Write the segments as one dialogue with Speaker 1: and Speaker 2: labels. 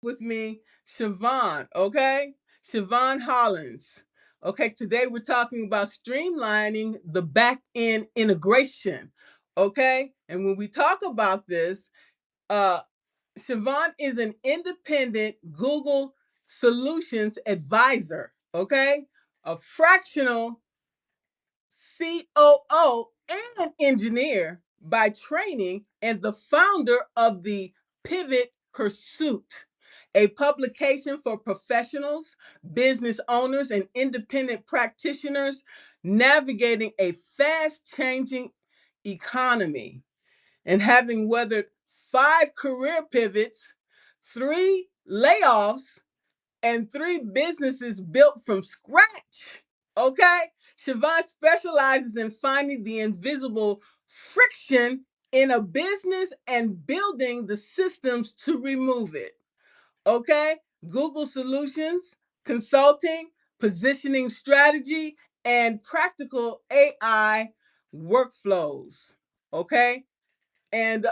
Speaker 1: with me Souivon, okay? Souivon Hollins. Okay, today we're talking about streamlining the back end integration. Okay, and when we talk about this, uh, Siobhan is an independent Google Solutions advisor, okay? A fractional COO and engineer by training, and the founder of the Pivot Pursuit, a publication for professionals, business owners, and independent practitioners navigating a fast changing economy and having weathered 5 career pivots, 3 layoffs, and 3 businesses built from scratch. Okay? Siobhan specializes in finding the invisible friction in a business and building the systems to remove it. Okay? Google Solutions, consulting, positioning strategy, and practical AI workflows. Okay? And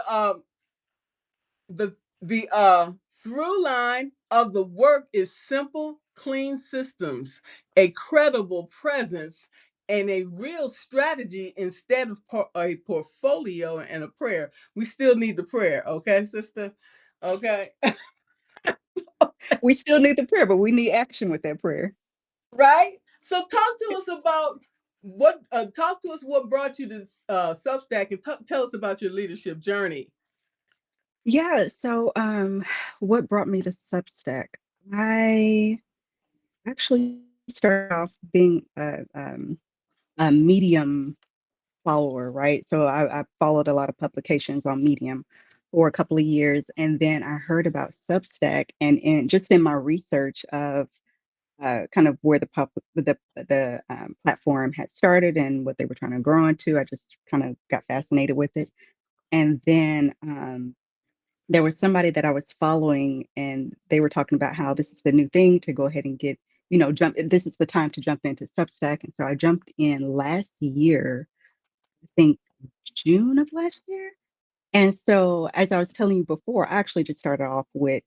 Speaker 1: the through line of the work is simple, clean systems, a credible presence, and a real strategy instead of a portfolio and a prayer. We still need the prayer, okay, sister? Okay,
Speaker 2: We still need the prayer, but we need action with that prayer.
Speaker 1: right? So talk to us about talk to us what brought you to Substack, and tell us about your leadership journey.
Speaker 2: Yeah, so what brought me to Substack? I actually started off being a Medium follower, right? So I followed a lot of publications on Medium for a couple of years, and then I heard about Substack, and just in my research of kind of where the platform had started and what they were trying to grow into, I just kind of got fascinated with it. And then there was somebody that I was following, and they were talking about how this is the new thing to go ahead and get, jump. This is the time to jump into Substack, and so I jumped in last year, I think June of last year. And so, as I was telling you before, I actually just started off with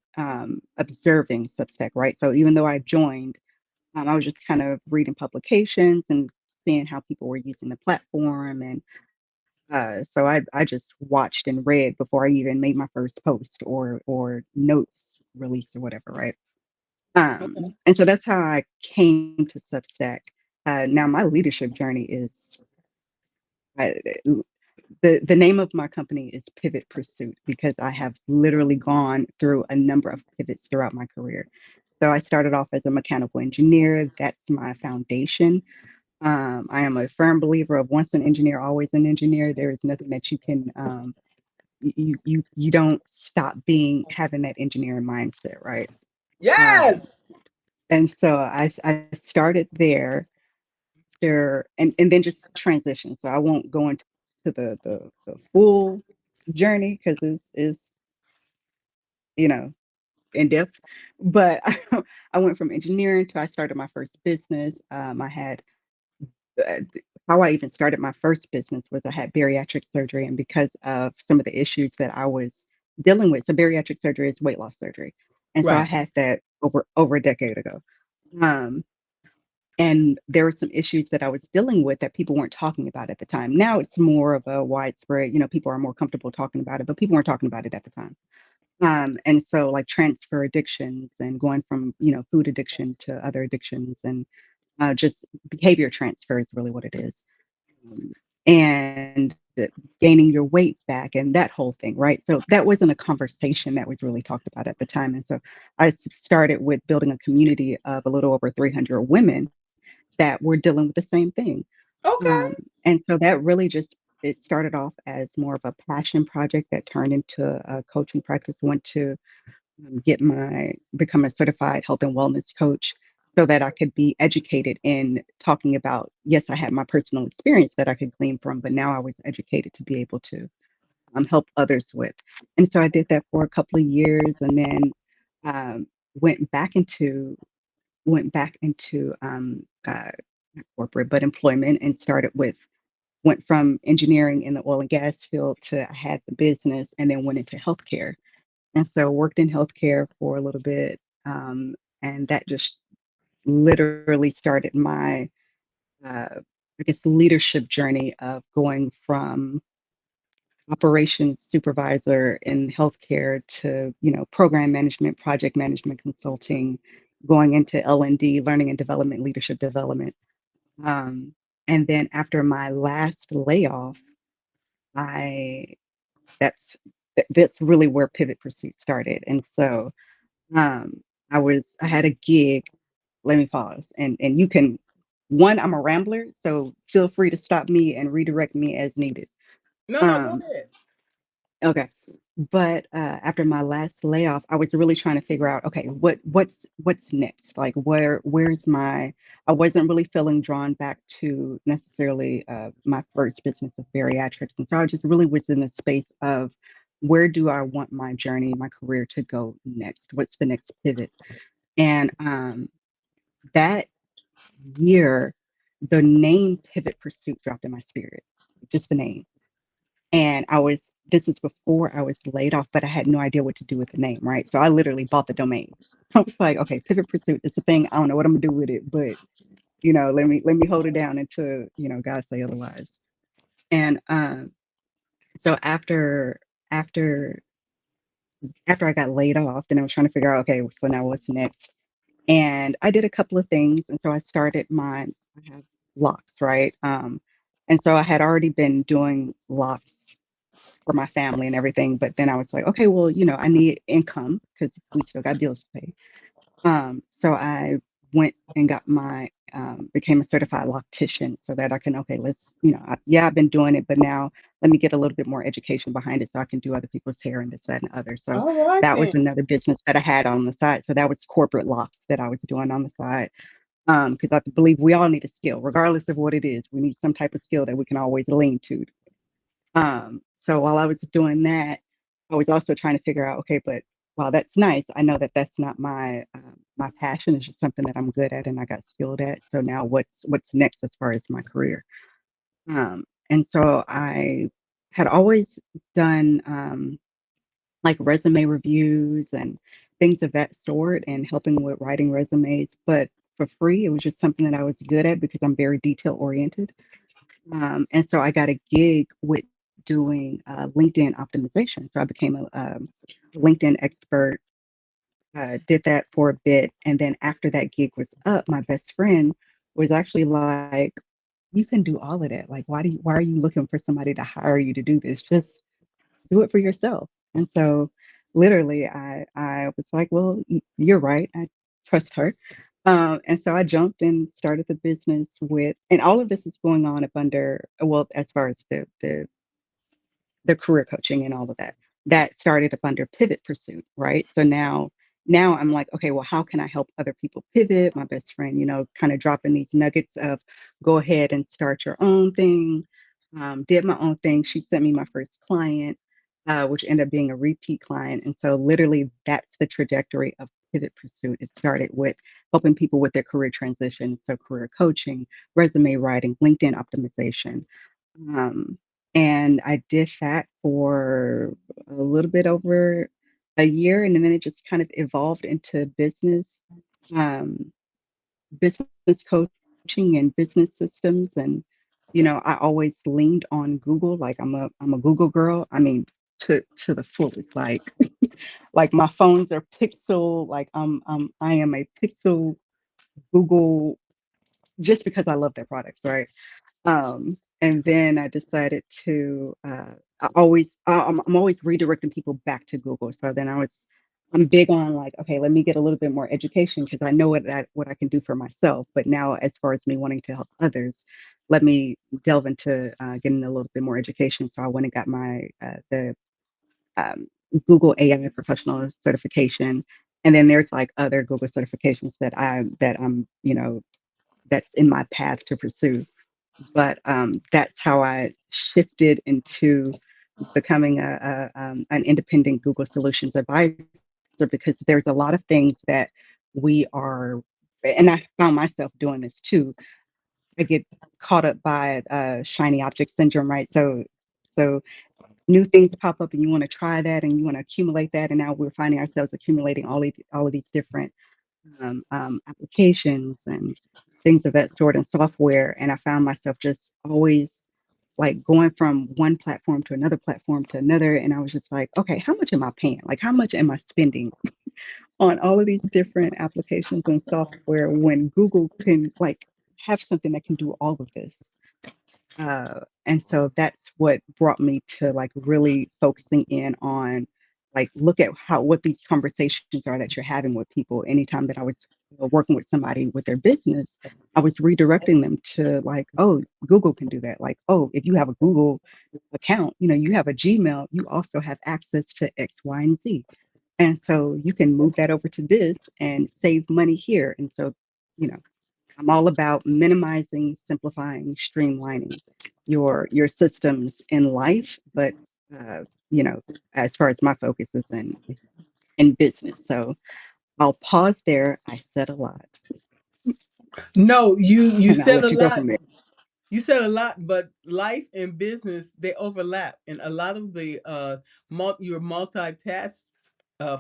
Speaker 2: observing Substack, right? So even though I joined, I was just kind of reading publications and seeing how people were using the platform, and so I just watched and read before I even made my first post or notes release or whatever, right?
Speaker 1: Okay.
Speaker 2: And so that's how I came to Substack. Now my leadership journey is I, the name of my company is Pivot Pursuit because I have literally gone through a number of pivots throughout my career. So I started off as a mechanical engineer. That's my foundation. I am a firm believer of once an engineer, always an engineer. There is nothing that you can you don't stop being having that engineering mindset, right? Um,
Speaker 1: Yes.
Speaker 2: and so I started there and then just transition. So I won't go into the full journey because it's you know in depth, but I went from engineering to I started my first business. I had uh, how I even started my first business was I had bariatric surgery, and because of some of the issues that I was dealing with, so bariatric surgery is weight loss surgery, and so I
Speaker 1: Right.
Speaker 2: had that over a decade ago. Um, and there were some issues that I was dealing with that people weren't talking about at the time. Now it's more of a widespread, people are more comfortable talking about it, but people weren't talking about it at the time. And so like transfer addictions and going from, food addiction to other addictions and just behavior transfer is really what it is. And gaining your weight back and that whole thing, right? So that wasn't a conversation that was really talked about at the time. And so started with building a community of a little over 300 women that were dealing with the same thing.
Speaker 1: Okay.
Speaker 2: And so that really just it started off as more of a passion project that turned into a coaching practice. Went to become a certified health and wellness coach so that I could be educated in talking about, yes, I had my personal experience that I could glean from, but now I was educated to be able to help others with. And so I did that for a couple of years and then um, went back into not corporate, but employment and went from engineering in the oil and gas field to I had the business and then went into healthcare. And so worked in healthcare for a little bit. And that just literally started my, uh, I guess, leadership journey of going from operations supervisor in healthcare to, program management, project management consulting, going into L&D, learning and development, leadership development. Um, and then after my last layoff, I that's that's really where Pivot Pursuit started. And so um, I had a gig. Let me pause, and you can. One, I'm a rambler, so feel free to stop me and redirect me as needed.
Speaker 1: No, no, go
Speaker 2: Um,
Speaker 1: ahead.
Speaker 2: okay. But after my last layoff, I was really trying to figure out, okay, what's next? Like, where's my? I wasn't really feeling drawn back to necessarily my first business of bariatrics, and so I just really was in the space of where do I want my journey, my career to go next? What's the next pivot? And that year, the name Pivot Pursuit dropped in my spirit, just the name. And this is before I was laid off, but I had no idea what to do with the name, right? So I literally bought the domain. I was like, okay, Pivot Pursuit is a thing. I don't know what I'm gonna do with it, but let me hold it down until, God say otherwise. And so after after I got laid off, then I was trying to figure out, okay, so now what's next? And I did a couple of things. And so I started I have locks, right? And so I had already been doing locks for my family and everything. But then I was like, okay, well, I need income because we still got bills to pay. So I went and got became a certified loctician so that I can, okay, yeah, I've been doing it, but now let me get a little bit more education behind it so I can do other people's hair and this, that, and other. So
Speaker 1: All right
Speaker 2: that
Speaker 1: then.
Speaker 2: was another business that I had on the side. So that was corporate locks that I was doing on the side. Because I believe we all need a skill, regardless of what it is. We need some type of skill that we can always lean to. So while I was doing that, I was also trying to figure out, okay, but while that's nice, I know that that's not my passion. It's just something that I'm good at and I got skilled at. So now what's next as far as my career? And so I had always done like resume reviews and things of that sort and helping with writing resumes, but for free. It was just something that I was good at because I'm very detail oriented. And so I got a gig with doing LinkedIn optimization. So I became a LinkedIn expert, did that for a bit. And then after that gig was up, my best friend was actually like, you can do all of that. Like, why are you looking for somebody to hire you to do this? Just do it for yourself. And so literally I was like, well, you're right. I trust her. And so I jumped and started the business and all of this is going on up under, well, as far as the career coaching and all of that, that started up under Pivot Pursuit, right? So now I'm like, okay, well, how can I help other people pivot? My best friend, kind of dropping these nuggets of go ahead and start your own thing. Did my own thing. She sent me my first client, which ended up being a repeat client. And so literally that's the trajectory of Pivot Pursuit. It started with helping people with their career transition. So career coaching, resume writing, LinkedIn optimization. Um, and I did that for a little bit over a year, and then it just kind of evolved into um, business coaching and business systems. And I always leaned on Google. Like I'm a Google girl. I mean, to the fullest. Like my phones are Pixel. Like I am a Pixel Google just because I love their products, right? And then I decided to I'm always redirecting people back to Google. So then I'm big on like, okay, let me get a little bit more education because I know what I can do for myself. But now, as far as me wanting to help others, let me delve into getting a little bit more education. So I went and got my the um, Google AI professional certification, and then there's like other Google certifications that I'm that's in my path to pursue. But that's how I shifted into becoming an independent Google Solutions advisor because there's a lot of things that we are, and I found myself doing this too. I get caught up by shiny object syndrome, right? So new things pop up and you want to try that and you want to accumulate that. And now we're finding ourselves accumulating all of these different applications and things of that sort and software. And I found myself just always like going from one platform to another. And I was just like, okay, how much am I paying? Like, how much am I spending on all of these different applications and software when Google can like have something that can do all of this? And so that's what brought me to like really focusing in on like look at how what these conversations are that you're having with people. Anytime that I was working with somebody with their business, I was redirecting them to like, oh, Google can do that. Like, oh, if you have a Google account, you know, you have a Gmail, you also have access to X, Y, and Z. And so you can move that over to this and save money here. And so, you know, I'm all about minimizing, simplifying, streamlining your systems in life, but uh, you know, as far as my focus is in business. So I'll pause there. I said a lot,
Speaker 1: No, you
Speaker 2: and I'll
Speaker 1: said a
Speaker 2: let you go
Speaker 1: lot.
Speaker 2: from there.
Speaker 1: You said a lot, but life and business, they overlap, and a lot of the you're multitask,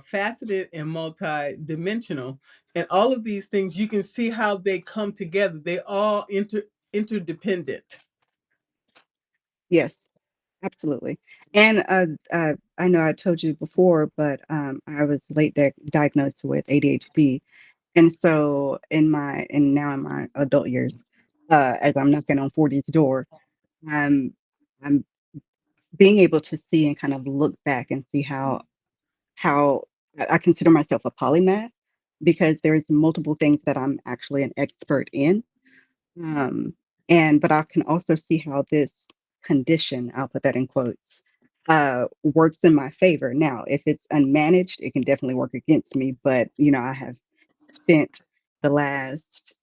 Speaker 1: faceted and multi-dimensional, and all of these things you can see how they come together. They all interdependent.
Speaker 2: Yes, absolutely. And I know I told you before, but I was late diagnosed with ADHD. And so and now in my adult years, as I'm knocking on 40's door, I'm I'm being able to see and kind of look back and see how I consider myself a polymath because there's multiple things that I'm actually an expert in. Um, and but I can also see how this condition, I'll put that in quotes, works in my favor. Now, if it's unmanaged, it can definitely work against me. But you know, I have spent the last,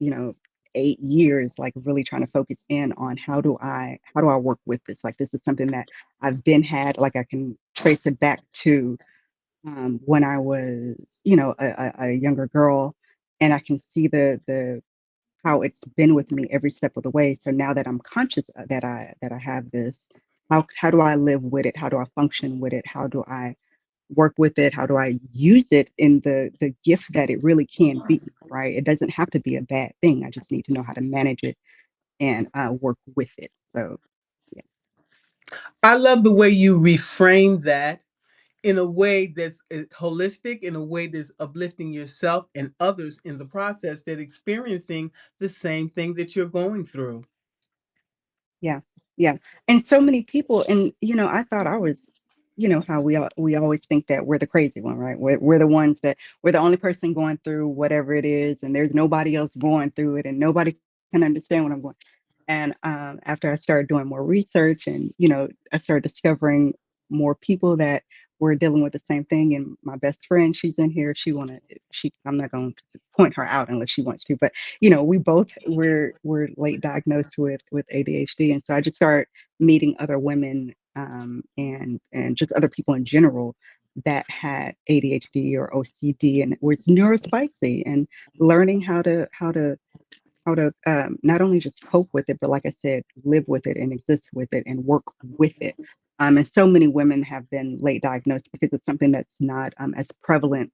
Speaker 2: 8 years like really trying to focus in on how do I work with this? Like this is something that I've been had, like I can trace it back to when I was, a younger girl, and I can see the how it's been with me every step of the way. So now that I'm conscious that I have this, how do I live with it? How do I function with it? How do I work with it? How do I use it in the gift that it really can be? Right? It doesn't have to be a bad thing. I just need to know how to manage it and work with it. So yeah,
Speaker 1: I love the way you reframe that in a way that's holistic, in a way that's uplifting yourself and others in the process that experiencing the same thing that you're going through.
Speaker 2: yeah, yeah. And so many people, and I thought I was, how we always think that we're the crazy one, right? We're the ones that we're the only person going through whatever it is, and there's nobody else going through it, and nobody can understand what I'm going. And after I started doing more research, and I started discovering more people that were dealing with the same thing. And my best friend, she's in here. I'm not going to point her out unless she wants to, but we both were late diagnosed with ADHD, and so I just started meeting other women and just other people in general that had ADHD or OCD and was neurospicy, and learning how to not only just cope with it, but like I said, live with it and exist with it and work with it. And so many women have been late diagnosed because it's something that's not as prevalent,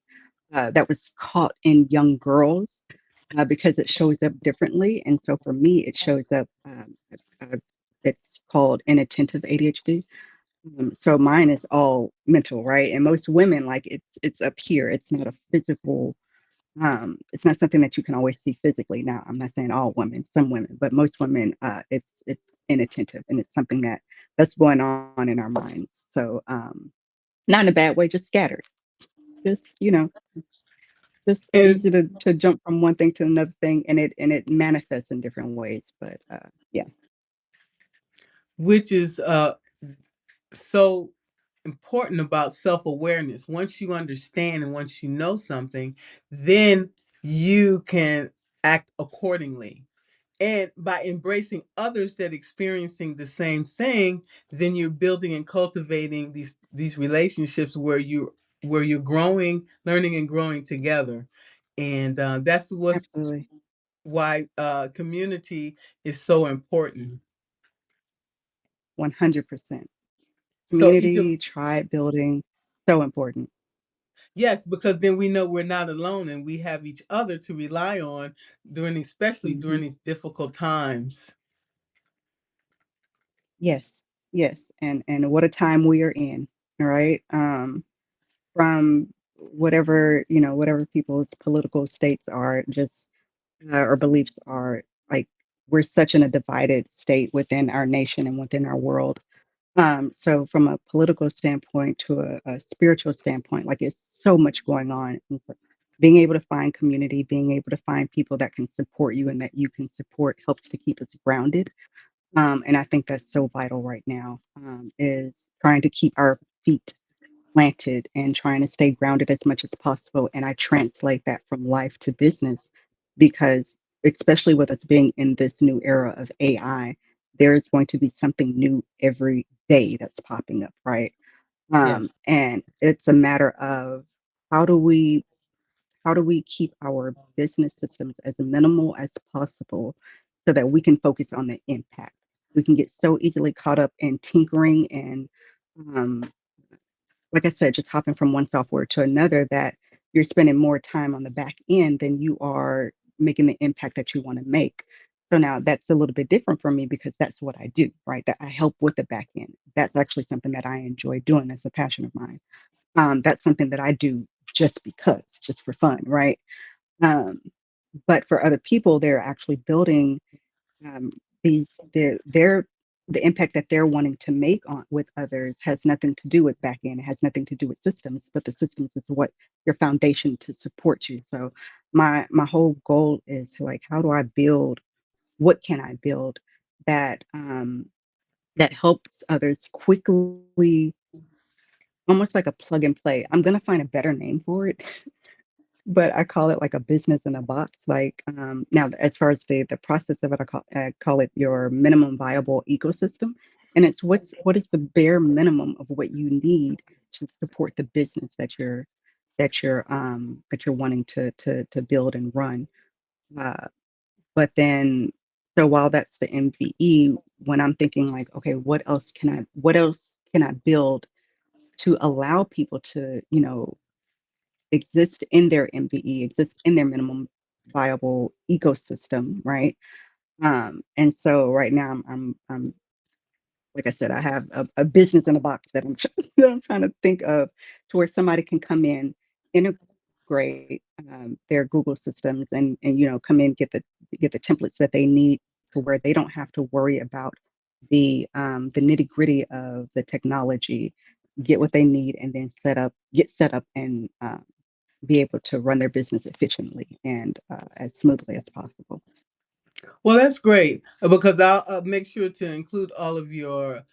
Speaker 2: that was caught in young girls because it shows up differently. And so for me, it shows up, uh, it's called inattentive ADHD. So mine is all mental, right? And most women, like it's up here. It's not a physical, it's not something that you can always see physically. Now, I'm not saying all women, some women, but most women, it's inattentive, and it's something that's going on in our minds. So not in a bad way, just scattered, just just
Speaker 1: And
Speaker 2: easy to jump from one thing to another thing, and it manifests in different ways. But yeah,
Speaker 1: which is so important about self-awareness. Once you understand and once you know something, then you can act accordingly. And by embracing others that experiencing the same thing, then you're building and cultivating these relationships where you're growing, learning and growing together. And that's
Speaker 2: absolutely,
Speaker 1: why community is so important.
Speaker 2: 100%.
Speaker 1: So each of
Speaker 2: Community, tribe building, so important.
Speaker 1: yes, because then we know we're not alone and we have each other to rely on during, especially
Speaker 2: Mhm.
Speaker 1: during these difficult times.
Speaker 2: Yes, yes, and what a time we are in, right? From whatever, whatever people's political states are, just or beliefs are, like we're such in a divided state within our nation and within our world. So from a political standpoint to a spiritual standpoint, like it's so much going on. And so being able to find community, being able to find people that can support you and that you can support helps to keep us grounded. And I think that's so vital right now, is trying to keep our feet planted and trying to stay grounded as much as possible. And I translate that from life to business because, especially with us being in this new era of AI, there is going to be something new every day that's popping up, right?
Speaker 1: Yes.
Speaker 2: And it's a matter of how do we how do we keep our business systems as minimal as possible so that we can focus on the impact? We can get so easily caught up in tinkering and, um, like I said, just hopping from one software to another that you're spending more time on the back end than you are making the impact that you want to make. So now that's a little bit different for me because that's what I do, right? That I help with the back end. That's actually something that I enjoy doing. That's a passion of mine. That's something that I do just because, just for fun, right? Um, but for other people, they're actually building, um, these the impact that they're wanting to make on with others has nothing to do with back end. It has nothing to do with systems, but the systems is what your foundation to support you. So my whole goal is to, like, how do I build? What can I build that that helps others quickly, almost like a plug and play. I'm gonna find a better name for it, but I call it like a business in a box. Like, now, as far as the process of it, I call it your minimum viable ecosystem, and it's what is the bare minimum of what you need to support the business that you're wanting to build and run. Uh, but then, so while that's the MVE, when I'm thinking like, okay, what else can I build to allow people to, exist in their MVE, exist in their minimum viable ecosystem, right? And so right now I'm like I said, I have a business in a box that that I'm trying to think of to where somebody can come in, integrate, their Google systems, and come in, get the templates that they need to where they don't have to worry about the nitty gritty of the technology, get what they need, and then get set up and be able to run their business efficiently and as smoothly as possible.
Speaker 1: Well, that's great because I'll make sure to include all of your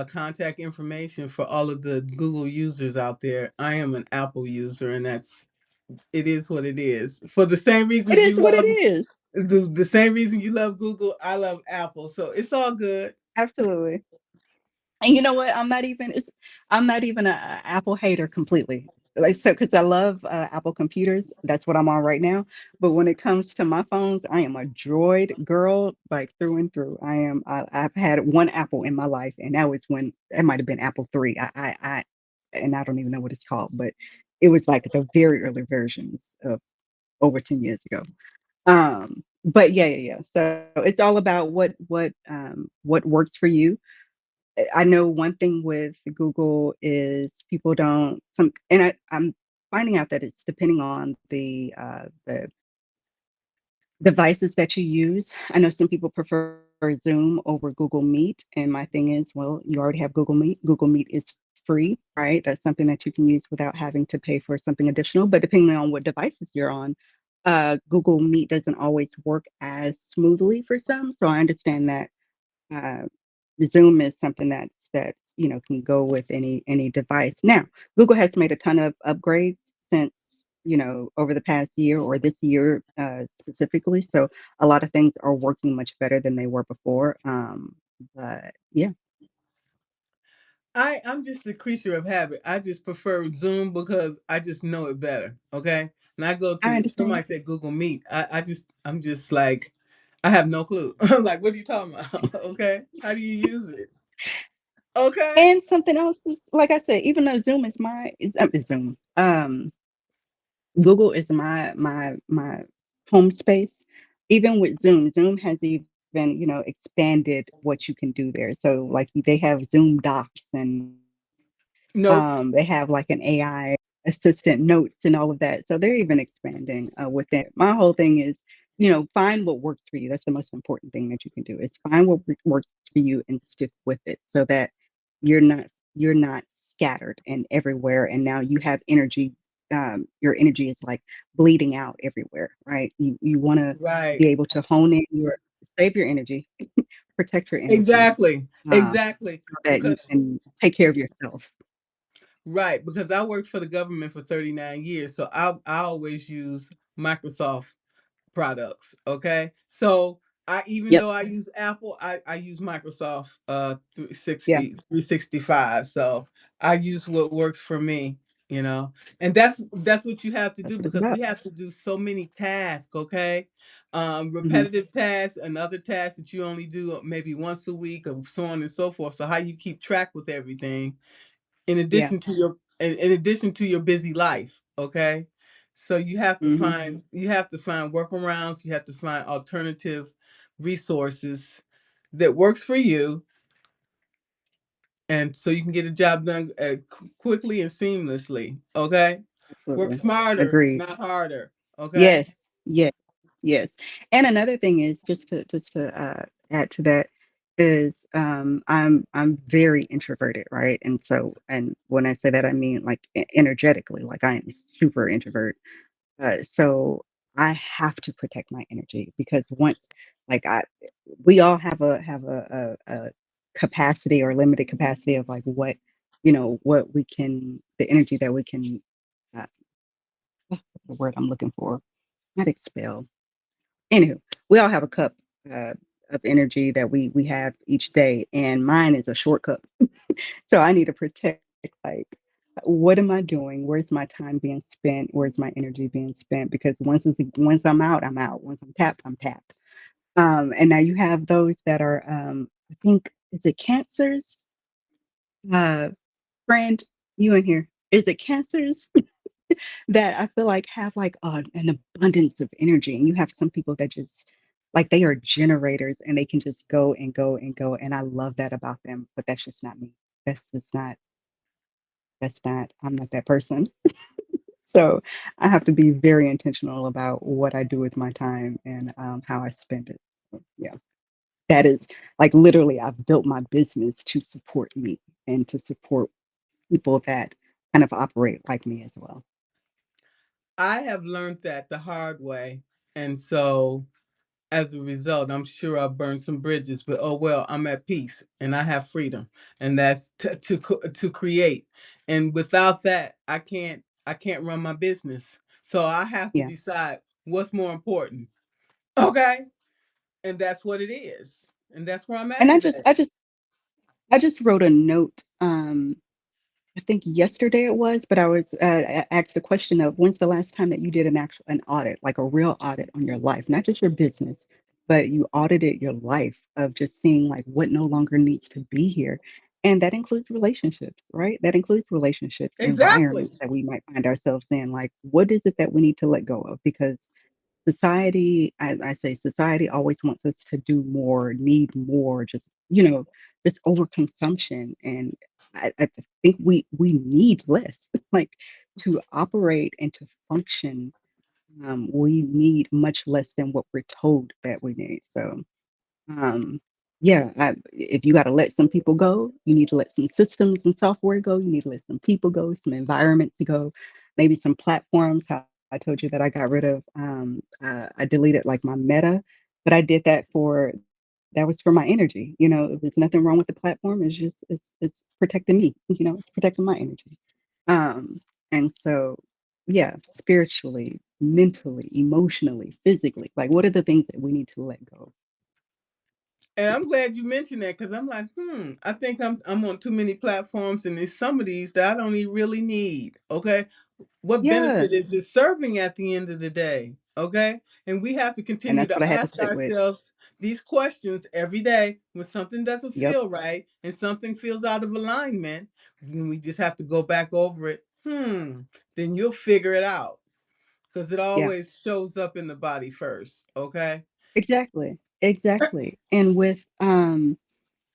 Speaker 1: contact information for all of the Google users out there. I am an Apple user, and it is what it is. For the same
Speaker 2: It
Speaker 1: reasons
Speaker 2: is
Speaker 1: you
Speaker 2: what it
Speaker 1: love
Speaker 2: is.
Speaker 1: the same reason you love Google, I love Apple. So it's all good.
Speaker 2: Absolutely. And you know what? I'm not even a Apple hater completely. Like, so, because I love Apple computers. That's what I'm on right now. But when it comes to my phones, I am a Droid girl, like through and through. I've had one Apple in my life, and that was when it might have been Apple 3. And I don't even know what it's called, but it was like the very early versions of over 10 years ago. But yeah, yeah, yeah. So it's all about what works for you. I know one thing with Google is people don't some, and I'm finding out that it's depending on the devices that you use. I know some people prefer Zoom over Google Meet, and my thing is, well, you already have Google Meet. Google Meet is free, right? That's something that you can use without having to pay for something additional. But depending on what devices you're on, Google Meet doesn't always work as smoothly for some. So I understand that uh, Zoom is something that can go with any device. Now, Google has made a ton of upgrades since over the past year or this year specifically. So a lot of things are working much better than they were before. But yeah,
Speaker 1: I'm just a creature of habit. I just prefer Zoom because I just know it better. Okay. And I go
Speaker 2: I
Speaker 1: to
Speaker 2: understand.
Speaker 1: somebody said Google Meet. I'm just like I have no clue. I'm like, what are you talking about? Okay. How do you use it? Okay.
Speaker 2: And something else is, like I said, even though Zoom is my, it's Zoom. Google is my home space. Even with Zoom, Zoom has even, expanded what you can do there. So like they have Zoom Docs and they have like
Speaker 1: Notes.
Speaker 2: an AI assistant notes and all of that. So they're even expanding within it. My whole thing is, find what works for you. That's the most important thing that you can do is find what works for you and stick with it so that you're not scattered and everywhere. And now you have energy. Your energy is like bleeding out everywhere, right? You want to
Speaker 1: Right.
Speaker 2: be able to hone in your save your energy, protect your energy,
Speaker 1: Exactly.
Speaker 2: um,
Speaker 1: Exactly.
Speaker 2: so that you
Speaker 1: Because
Speaker 2: can take care of yourself.
Speaker 1: right, because I worked for the government for 39 years, so I always use Microsoft products. Okay, so I even
Speaker 2: Yep.
Speaker 1: though I use Apple, I use Microsoft
Speaker 2: Yeah.
Speaker 1: 365. So I use what works for me, you know. And that's what you have to
Speaker 2: That's
Speaker 1: do
Speaker 2: what it's
Speaker 1: because
Speaker 2: about.
Speaker 1: we have to do so many tasks. Okay,
Speaker 2: Hmm.
Speaker 1: repetitive tasks and other tasks that you only do maybe once a week, or so on and so forth. So how you keep track with everything
Speaker 2: Yeah.
Speaker 1: in addition to your busy life, okay? So
Speaker 2: Hmm.
Speaker 1: you have to find workarounds, you have to find alternative resources that works for you, and so you can get a job done quickly and seamlessly, okay? Work
Speaker 2: Absolutely.
Speaker 1: smarter,
Speaker 2: Agreed.
Speaker 1: not harder, okay?
Speaker 2: Yes. Yes. Yes. And another thing is just to add to that is I'm very introverted, right? And so and when I say that I mean like energetically, like I am super introvert. So I have to protect my energy because once like we all have a capacity or limited capacity of like what we can the energy that we can uh, what's the word I'm looking for, not expel. Anywho, we all have a cup uh, of energy that we have each day, and mine is a short cup. So I need to protect like what am I doing? Where's my time being spent? Where's my energy being spent? Because once I'm out, I'm out. Once I'm tapped, I'm tapped. And now you have those that are I think is it cancers? Uh friend, you in here. Is it cancers that I feel like have like an abundance of energy? And you have some people that just like they are generators and they can just go and go and go. And I love that about them, but that's just not me. That's just not I'm not that person. So I have to be very intentional about what I do with my time and how I spend it. So, yeah, that is like literally, I've built my business to support me and to support people that kind of operate like me as well.
Speaker 1: I have learned that the hard way, and so as a result, I'm sure I burned some bridges, but oh well, I'm at peace and I have freedom, and that's to create. And without that, I can't run my business. So I have to
Speaker 2: Yeah,
Speaker 1: decide what's more important. Okay, and that's what it is, and that's where I'm at
Speaker 2: and
Speaker 1: today.
Speaker 2: I just wrote a note. I think yesterday it was, but I was asked the question of when's the last time that you did an audit, like a real audit on your life, not just your business, but you audited your life of just seeing like what no longer needs to be here. And that includes relationships, right? That includes relationships,
Speaker 1: Exactly.
Speaker 2: environments that we might find ourselves in. Like, what is it that we need to let go of? Because society, I say society always wants us to do more, need more, just overconsumption. And I think we need less. Like to operate and to function, we need much less than what we're told that we need. So um, yeah, if you got to let some people go, you need to let some systems and software go. You need to let some people go, some environments go, maybe some platforms. How I told you that I got rid of, I deleted like my Meta, but I did that for that was for my energy. There's nothing wrong with the platform. It's protecting me. It's protecting my energy. Um, and so, yeah, spiritually, mentally, emotionally, physically, like what are the things that we need to let go?
Speaker 1: And I'm glad you mentioned that because I'm like, I think I'm on too many platforms, and there's some of these that I don't even really need. Okay, what
Speaker 2: Yeah.
Speaker 1: benefit is it serving at the end of the day? Okay. And we have to
Speaker 2: And
Speaker 1: continue
Speaker 2: that's what
Speaker 1: to
Speaker 2: I had to
Speaker 1: ask
Speaker 2: sit with.
Speaker 1: ourselves these questions every day when something doesn't
Speaker 2: Yep.
Speaker 1: feel right and something feels out of alignment. Then we just have to go back over it. Then you'll figure it out because it
Speaker 2: Yeah.
Speaker 1: always shows up in the body first. Okay.
Speaker 2: Exactly. Exactly. And with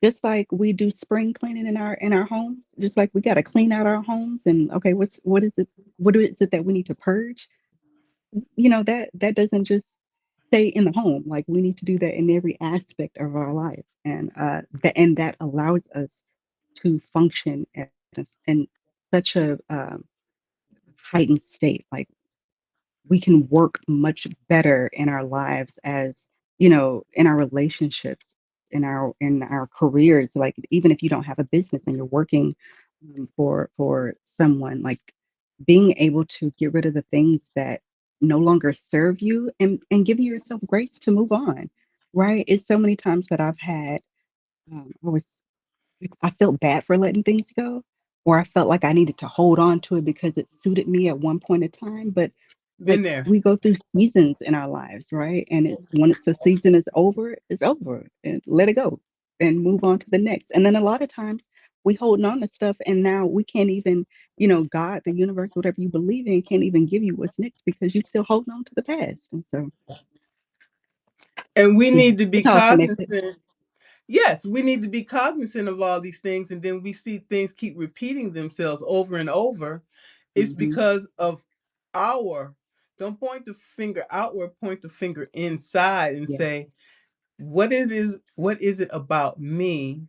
Speaker 2: just like we do spring cleaning in our homes, just like we got to clean out our homes and okay, what is it that we need to purge? That doesn't just stay in the home. Like we need to do that in every aspect of our life. And that allows us to function in such a heightened state. Like we can work much better in our lives as in our relationships in our careers, like even if you don't have a business and you're working for someone, like being able to get rid of the things that no longer serve you and giving yourself grace to move on, right? It's so many times that I've had I was I felt bad for letting things go, or I felt like I needed to hold on to it because it suited me at one point in time. But
Speaker 1: Been
Speaker 2: like
Speaker 1: there.
Speaker 2: we go through seasons in our lives, right? And it's when it's a season is over, it's over, and let it go and move on to the next. And then a lot of times we holding on to stuff, and now we can't even, God, the universe, whatever you believe in, can't even give you what's next because you're still holding on to the past. And so,
Speaker 1: And we
Speaker 2: yeah,
Speaker 1: need to be
Speaker 2: it's all connected.
Speaker 1: cognizant. Yes, we need to be cognizant of all these things. And then we see things keep repeating themselves over and over. It's
Speaker 2: Hmm.
Speaker 1: because of our, don't point the finger outward, point the finger inside and
Speaker 2: Yeah.
Speaker 1: say, what is it about me,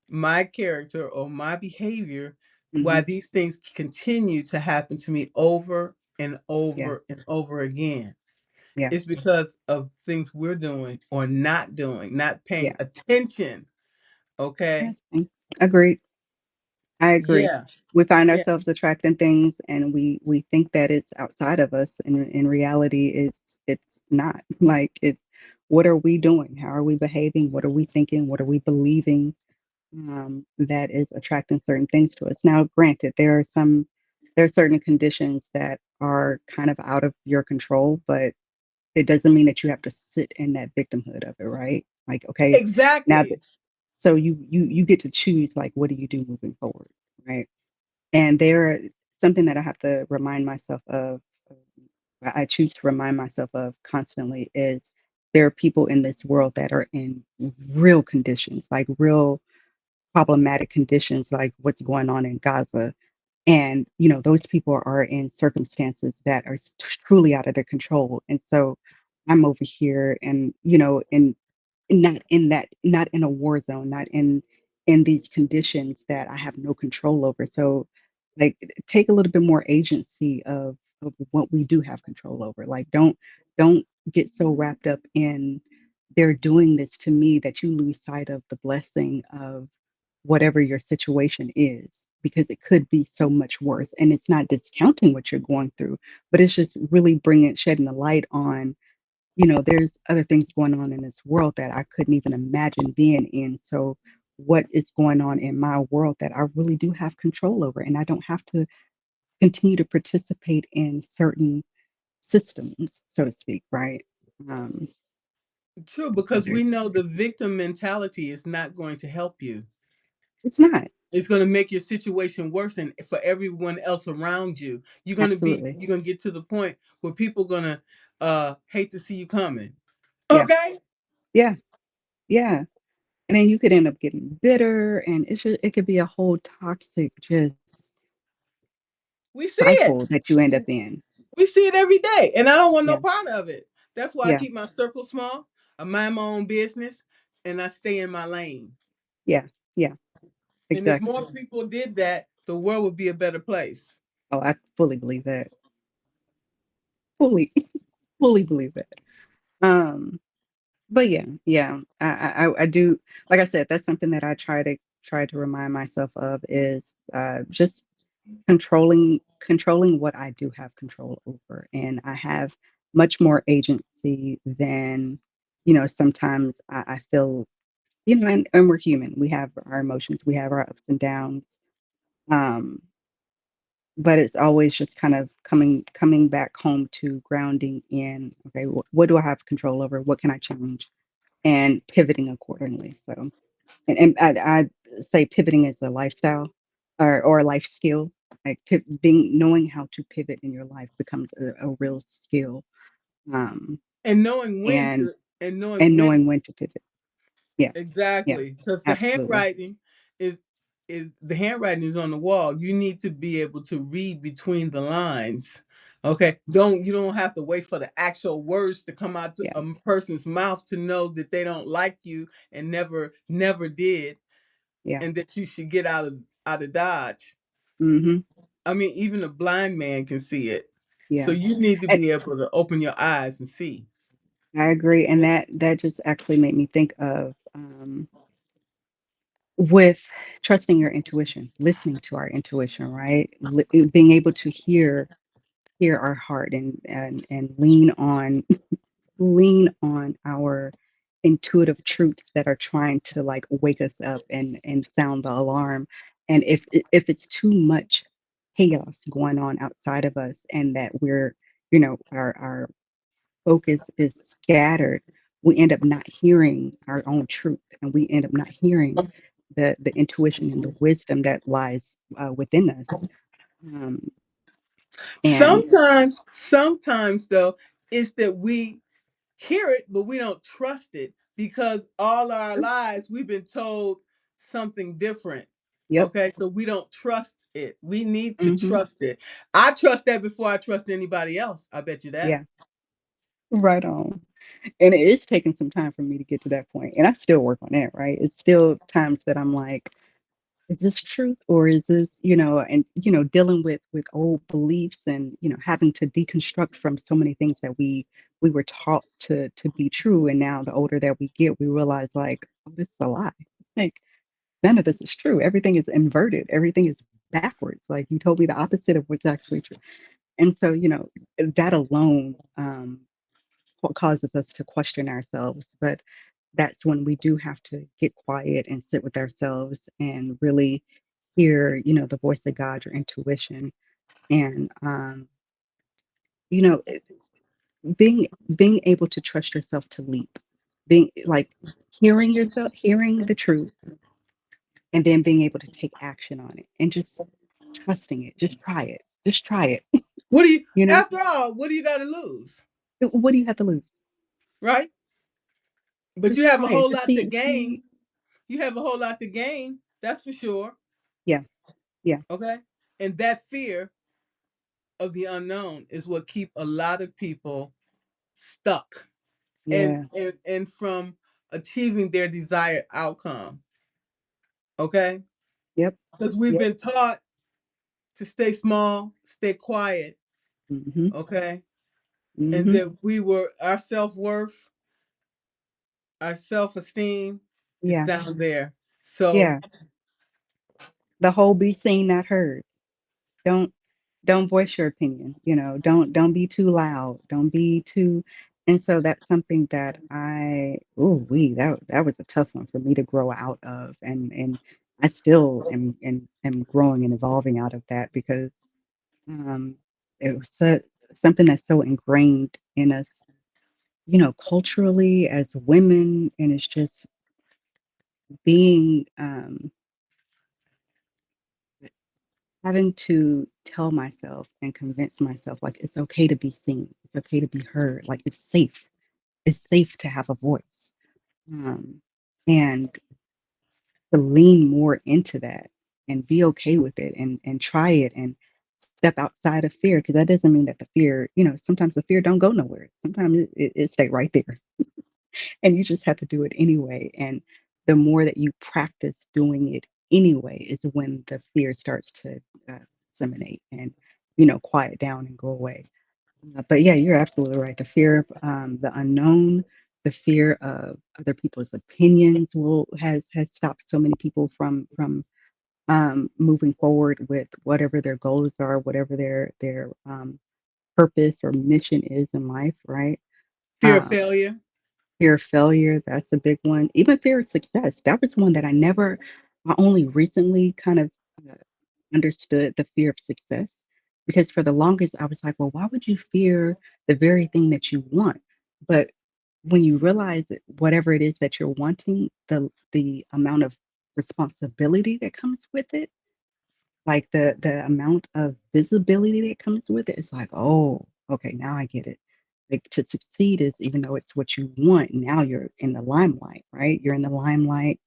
Speaker 1: my character, or my behavior, why
Speaker 2: Hmm.
Speaker 1: these things continue to happen to me over and
Speaker 2: Yeah.
Speaker 1: over and over again?
Speaker 2: Yeah.
Speaker 1: It's because of things we're doing or not doing, not paying
Speaker 2: Yeah.
Speaker 1: attention. Okay.
Speaker 2: Yes. Agreed. I agree.
Speaker 1: Yeah.
Speaker 2: We find
Speaker 1: Yeah.
Speaker 2: ourselves attracting things and we think that it's outside of us and in reality it's not. Like it what are we doing? How are we behaving? What are we thinking? What are we believing that is attracting certain things to us? Now, granted, there are certain conditions that are kind of out of your control, but it doesn't mean that you have to sit in that victimhood of it, right? Like, okay, now
Speaker 1: Exactly.
Speaker 2: that so you get to choose like what do you do moving forward, right? And there, something that I have to remind myself of, I choose to remind myself of constantly is there are people in this world that are in real conditions, like real problematic conditions, like what's going on in Gaza. And, those people are in circumstances that are truly out of their control. And so I'm over here and, not in a war zone, not in these conditions that I have no control over. So like take a little bit more agency of what we do have control over. Like don't get so wrapped up in they're doing this to me that you lose sight of the blessing of whatever your situation is because it could be so much worse. And it's not discounting what you're going through, but it's just really bringing shedding a light on there's other things going on in this world that I couldn't even imagine being in. So, what is going on in my world that I really do have control over? And I don't have to continue to participate in certain systems, so to speak, right? Um,
Speaker 1: True, because
Speaker 2: whether
Speaker 1: we
Speaker 2: it's,
Speaker 1: know the victim mentality is not going to help you.
Speaker 2: it's not,
Speaker 1: It's going to make your situation worse and for everyone else around you.
Speaker 2: absolutely.
Speaker 1: You're going to get to the point where people going to hate to see you coming.
Speaker 2: Yeah,
Speaker 1: Okay?
Speaker 2: yeah, yeah. And then you could end up getting bitter, and it could be a whole toxic just
Speaker 1: We see it.
Speaker 2: cycle that you end up in.
Speaker 1: We see it every day, and I don't want no
Speaker 2: Yeah,
Speaker 1: part of it. That's why I
Speaker 2: yeah,
Speaker 1: keep my circle small. I mind my own business, and I stay in my lane.
Speaker 2: yeah, yeah,
Speaker 1: And if
Speaker 2: exactly.
Speaker 1: more people did that, the world would be a better place.
Speaker 2: Oh, I fully believe that. Fully, fully believe that. Um, but yeah, yeah, I do. Like I said, that's something that I try to remind myself of is just controlling what I do have control over, and I have much more agency than sometimes I feel. And we're human. We have our emotions. We have our ups and downs. Um, but it's always just kind of coming back home to grounding in, okay, what do I have control over? What can I change? And pivoting accordingly. So, and I say pivoting is a lifestyle or a life skill. Like being knowing how to pivot in your life becomes a real skill. Um,
Speaker 1: And knowing when
Speaker 2: and
Speaker 1: to and knowing
Speaker 2: and
Speaker 1: when
Speaker 2: knowing when to pivot. Yeah, yeah,
Speaker 1: exactly, because
Speaker 2: absolutely.
Speaker 1: is the handwriting is on the wall. You need to be able to read between the lines. Okay, you don't have to wait for the actual words to come out to
Speaker 2: Yeah,
Speaker 1: a person's mouth to know that they don't like you and never did,
Speaker 2: yeah,
Speaker 1: and that you should get out of Dodge.
Speaker 2: mm-hmm,
Speaker 1: I mean, even a blind man can see it. So
Speaker 2: yeah.
Speaker 1: you need to
Speaker 2: And
Speaker 1: be able to open your eyes and see.
Speaker 2: I agree, and that just actually made me think of with trusting your intuition, listening to our intuition, right? Being able to hear our heart and lean on our intuitive truths that are trying to like wake us up and sound the alarm. And if it's too much chaos going on outside of us and that we're, our focus is scattered, we end up not hearing our own truth, and we end up not hearing the intuition and the wisdom that lies within us. Um, and
Speaker 1: Sometimes though, it's that we hear it, but we don't trust it because all our lives we've been told something different.
Speaker 2: yep,
Speaker 1: Okay, so we don't trust it. We need to
Speaker 2: hmm,
Speaker 1: trust it. I trust that before I trust anybody else. I bet you that.
Speaker 2: yeah, right on. And it is taking some time for me to get to that point, and I still work on that, right? It's still times that I'm like, is this truth or is this, and dealing with old beliefs and having to deconstruct from so many things that we were taught to be true, and now the older that we get, we realize like, oh, this is a lie. Like none of this is true. Everything is inverted. Everything is backwards. Like you told me the opposite of what's actually true. And so, that alone what causes us to question ourselves. But that's when we do have to get quiet and sit with ourselves and really hear, the voice of God, your intuition, and you know, it- being able to trust yourself to leap, being like hearing yourself, hearing the truth, and then being able to take action on it and just trusting it. Just try it.
Speaker 1: What do you
Speaker 2: You know,
Speaker 1: After all, what do you got to lose?
Speaker 2: what do you have to lose?
Speaker 1: Right? But you
Speaker 2: Just
Speaker 1: have a
Speaker 2: try it.
Speaker 1: whole
Speaker 2: Just
Speaker 1: lot to
Speaker 2: see.
Speaker 1: gain. You have a whole lot to gain, that's for sure.
Speaker 2: Yeah, yeah,
Speaker 1: Okay? And that fear of the unknown is what keep a lot of people stuck
Speaker 2: yeah.
Speaker 1: and from achieving their desired outcome. Okay?
Speaker 2: Yep,
Speaker 1: Because we've
Speaker 2: yep.
Speaker 1: been taught to stay small, stay quiet.
Speaker 2: Mhm,
Speaker 1: Okay? And
Speaker 2: mhm.
Speaker 1: that our self-worth, our self-esteem is
Speaker 2: Yeah,
Speaker 1: down there. So
Speaker 2: yeah. The whole be seen, not heard. Don't don't voice your opinion, don't be too loud, don't be too. And so that's something that that was a tough one for me to grow out of, and I still am growing and evolving out of that because um it was something that's so ingrained in us, culturally as women, and it's just being having to tell myself and convince myself like it's okay to be seen, it's okay to be heard, like it's safe to have a voice, um, and to lean more into that and be okay with it and try it and step outside of fear, because that doesn't mean that the fear, sometimes the fear don't go nowhere, sometimes it stay right there, and you just have to do it anyway. And the more that you practice doing it anyway is when the fear starts to disseminate and quiet down and go away. But yeah, you're absolutely right. The fear of the unknown, the fear of other people's opinions will has stopped so many people from moving forward with whatever their goals are, whatever their purpose or mission is in life, right?
Speaker 1: fear of
Speaker 2: Um,
Speaker 1: failure.
Speaker 2: Fear of failure, that's a big one. Even fear of success, that was one that I only recently kind of uh, understood the fear of success. Because for the longest, I was like, well, why would you fear the very thing that you want? But when you realize that whatever it is that you're wanting, the amount of responsibility that comes with it, like the amount of visibility that comes with it, it's like, oh, okay, now I get it. Like to succeed is even though it's what you want, now you're in the limelight, right? You're in the limelight.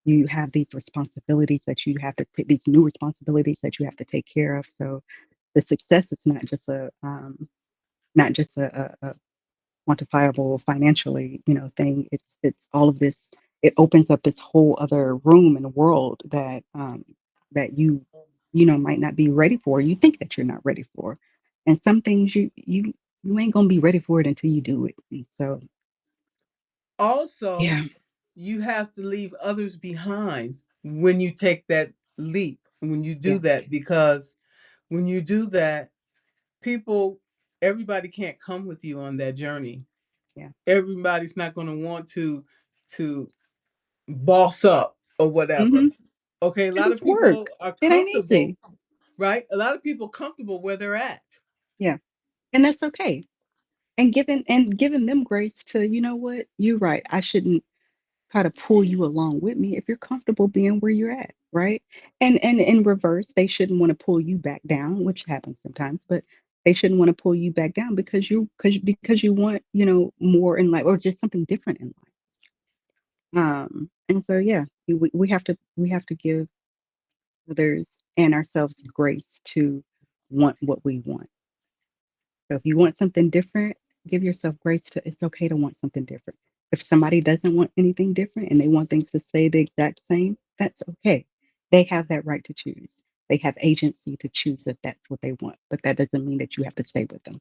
Speaker 2: You have these responsibilities that you have to take, these new responsibilities that you have to take care of. So the success is not just a quantifiable financially, thing. It's all of this. It opens up this whole other room and world that you might not be ready for. You think that you're not ready for, and some things you ain't gonna be ready for it until you do it. And so
Speaker 1: Also,
Speaker 2: yeah,
Speaker 1: you have to leave others behind when you take that leap, when you do
Speaker 2: yeah,
Speaker 1: that, because when you do that, people, everybody can't come with you on that journey.
Speaker 2: yeah.
Speaker 1: Everybody's not going to want to boss up or whatever.
Speaker 2: Mm-hmm.
Speaker 1: Okay, a
Speaker 2: Because
Speaker 1: lot of
Speaker 2: it's
Speaker 1: people
Speaker 2: work.
Speaker 1: are
Speaker 2: It ain't
Speaker 1: comfortable,
Speaker 2: easy.
Speaker 1: right? A lot of people comfortable where they're at.
Speaker 2: Yeah, and that's okay. And giving them grace to, you know what, you're right. I shouldn't try to pull you along with me if you're comfortable being where you're at, right? And in reverse, they shouldn't want to pull you back down, which happens sometimes, but they shouldn't want to pull you back down because you want, more in life or just something different in life. And so yeah, we have to give others and ourselves grace to want what we want. So if you want something different, give yourself grace to it's okay to want something different. If somebody doesn't want anything different and they want things to stay the exact same, that's okay. They have that right to choose. They have agency to choose if that's what they want, but that doesn't mean that you have to stay with them.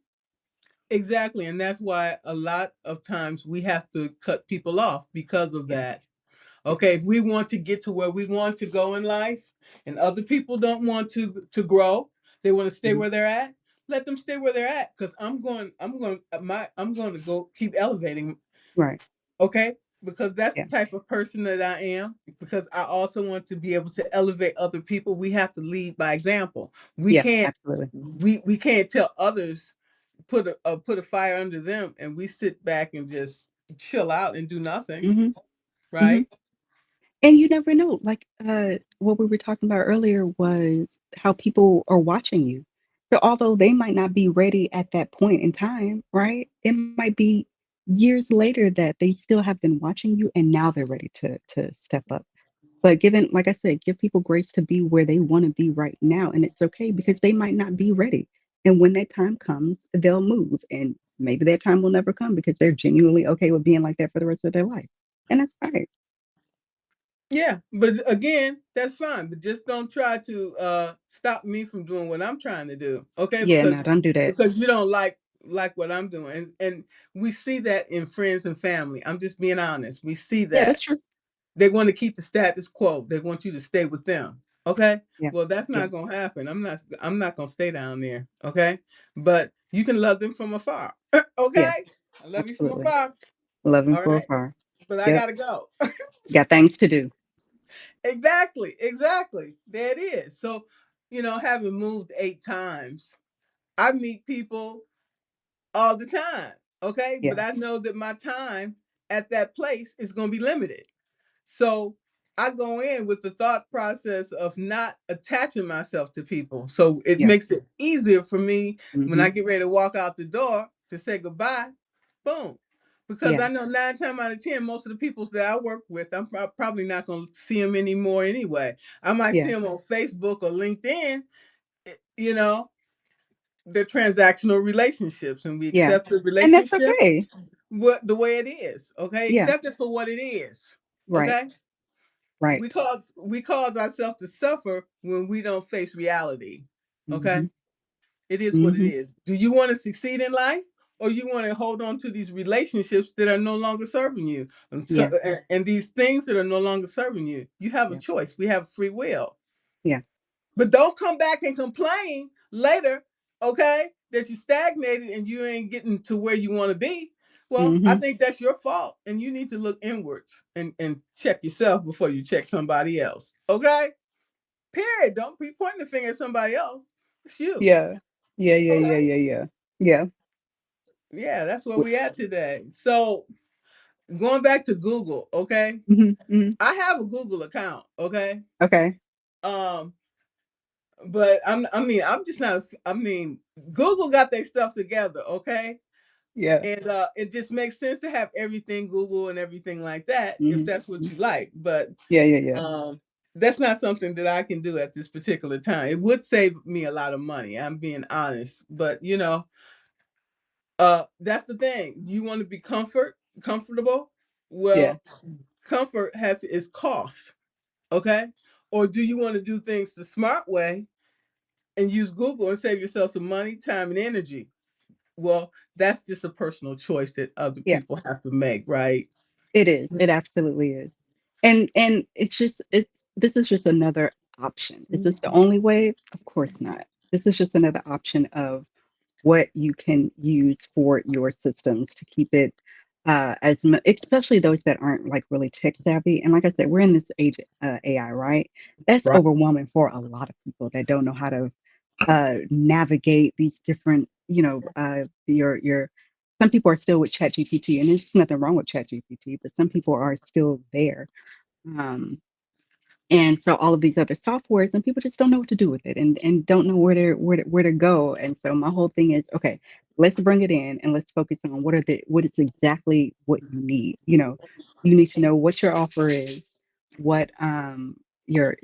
Speaker 1: Exactly, and that's why a lot of times we have to cut people off because of
Speaker 2: Yeah.
Speaker 1: that.
Speaker 2: Yeah.
Speaker 1: Okay, if we want to get to where we want to go in life and other people don't want to grow, they want to stay
Speaker 2: Mhm.
Speaker 1: where they're at, let them stay where they're at, cuz I'm going to go keep elevating,
Speaker 2: Right.
Speaker 1: okay? Because that's the
Speaker 2: Yeah.
Speaker 1: type of person that I am, because I also want to be able to elevate other people. We have to lead by example. We
Speaker 2: Yeah.
Speaker 1: can't
Speaker 2: Absolutely.
Speaker 1: we can't tell others, put a fire under them, and we sit back and just chill out and do nothing,
Speaker 2: Hmm. Hmm.
Speaker 1: right?
Speaker 2: And you never know. Like what we were talking about earlier was how people are watching you. So although they might not be ready at that point in time, right? It might be years later that they still have been watching you and now they're ready to step up. But given, like I said, give people grace to be where they want to be right now. And it's okay because they might not be ready. And when that time comes, they'll move. And maybe that time will never come because they're genuinely okay with being like that for the rest of their life. And that's fine.
Speaker 1: Yeah, but again, that's fine. But just don't try to stop me from doing what I'm trying to do. Okay,
Speaker 2: Yeah, no, don't do that.
Speaker 1: because you don't like what I'm doing, and we see that in friends and family. I'm just being honest. We see
Speaker 2: Yeah, that's
Speaker 1: that
Speaker 2: true.
Speaker 1: they want to keep the status quo. They want you to stay with them. Okay,
Speaker 2: Yeah,
Speaker 1: well that's
Speaker 2: yeah,
Speaker 1: not gonna happen. I'm not gonna stay down there. Okay, but you can love them from afar.
Speaker 2: yeah,
Speaker 1: Okay, I love you from
Speaker 2: absolutely.
Speaker 1: afar.
Speaker 2: Love and
Speaker 1: All
Speaker 2: full
Speaker 1: right,
Speaker 2: far.
Speaker 1: but I
Speaker 2: Yep.
Speaker 1: gotta go.
Speaker 2: Got things to do.
Speaker 1: Exactly, exactly. There it is. So, having moved 8 times, I meet people all the time. Okay. But
Speaker 2: Yeah,
Speaker 1: I know that my time at that place is going to be limited. So I go in with the thought process of not attaching myself to people. So it
Speaker 2: yeah.
Speaker 1: makes it easier for me when
Speaker 2: Hmm.
Speaker 1: I get ready to walk out the door to say goodbye. Boom. Because
Speaker 2: Yeah,
Speaker 1: I know 9 times out of 10, most of the people that I work with, I'm probably not going to see them anymore anyway. I might see
Speaker 2: yeah,
Speaker 1: them on Facebook or LinkedIn, you know, they're transactional relationships, and we
Speaker 2: yeah.
Speaker 1: accept the
Speaker 2: And that's
Speaker 1: relationship
Speaker 2: okay.
Speaker 1: what the way it is. Okay.
Speaker 2: Yeah,
Speaker 1: Accept it for what it is.
Speaker 2: right,
Speaker 1: Okay. we
Speaker 2: right.
Speaker 1: cause we cause ourselves to suffer when we don't face reality. Okay,
Speaker 2: Hmm.
Speaker 1: it is what it
Speaker 2: Hmm.
Speaker 1: is. Do you want to succeed in life, or you want to hold on to these relationships that are no longer serving you,
Speaker 2: Yeah,
Speaker 1: and these things that are no longer serving you? You have a
Speaker 2: yeah,
Speaker 1: choice. We have free will.
Speaker 2: yeah.
Speaker 1: But don't come back and complain later, okay, that you stagnated and you ain't getting to where you want to be. Well, I
Speaker 2: Hmm.
Speaker 1: think that's your fault, and you need to look inwards and check yourself before you check somebody else. Okay? Period. Don't be pointing the finger at somebody else. It's you.
Speaker 2: Yeah. Yeah, yeah,
Speaker 1: Okay.
Speaker 2: yeah, yeah, yeah. Yeah.
Speaker 1: Yeah, that's where
Speaker 2: W-
Speaker 1: we at today. So going back to Google, okay?
Speaker 2: mhm, mhm.
Speaker 1: I have a Google account, okay?
Speaker 2: Okay.
Speaker 1: Um, but I'm just not. I mean, Google got their stuff together, okay?
Speaker 2: Yeah.
Speaker 1: And it just makes sense to have everything Google and everything like that if
Speaker 2: Mhm,
Speaker 1: that's what
Speaker 2: mhm.
Speaker 1: you like. But
Speaker 2: Yeah, yeah, yeah.
Speaker 1: um, that's not something that I can do at this particular time. It would save me a lot of money. I'm being honest, but that's the thing. You want to be comfortable.
Speaker 2: Yeah.
Speaker 1: Well, comfort has its cost, okay? Or do you want to do things the smart way and use Google and save yourself some money, time, and energy? Well, that's just a personal choice that other
Speaker 2: Yeah.
Speaker 1: people have to make, right?
Speaker 2: It is. It absolutely is. And it's just it's this is just another option. Is this the only way? Of course not. This is just another option of what you can use for your systems to keep it especially those that aren't like really tech savvy. And like I said, we're in this age AI, right? That's
Speaker 1: Right.
Speaker 2: overwhelming for a lot of people that don't know how to navigate these different, your some people are still with ChatGPT, and there's nothing wrong with ChatGPT, but some people are still there. Um, and so all of these other softwares, and people just don't know what to do with it, and don't know where to go. And so my whole thing is, okay, let's bring it in and let's focus on what it's exactly what you need. You need to know what your offer is, what your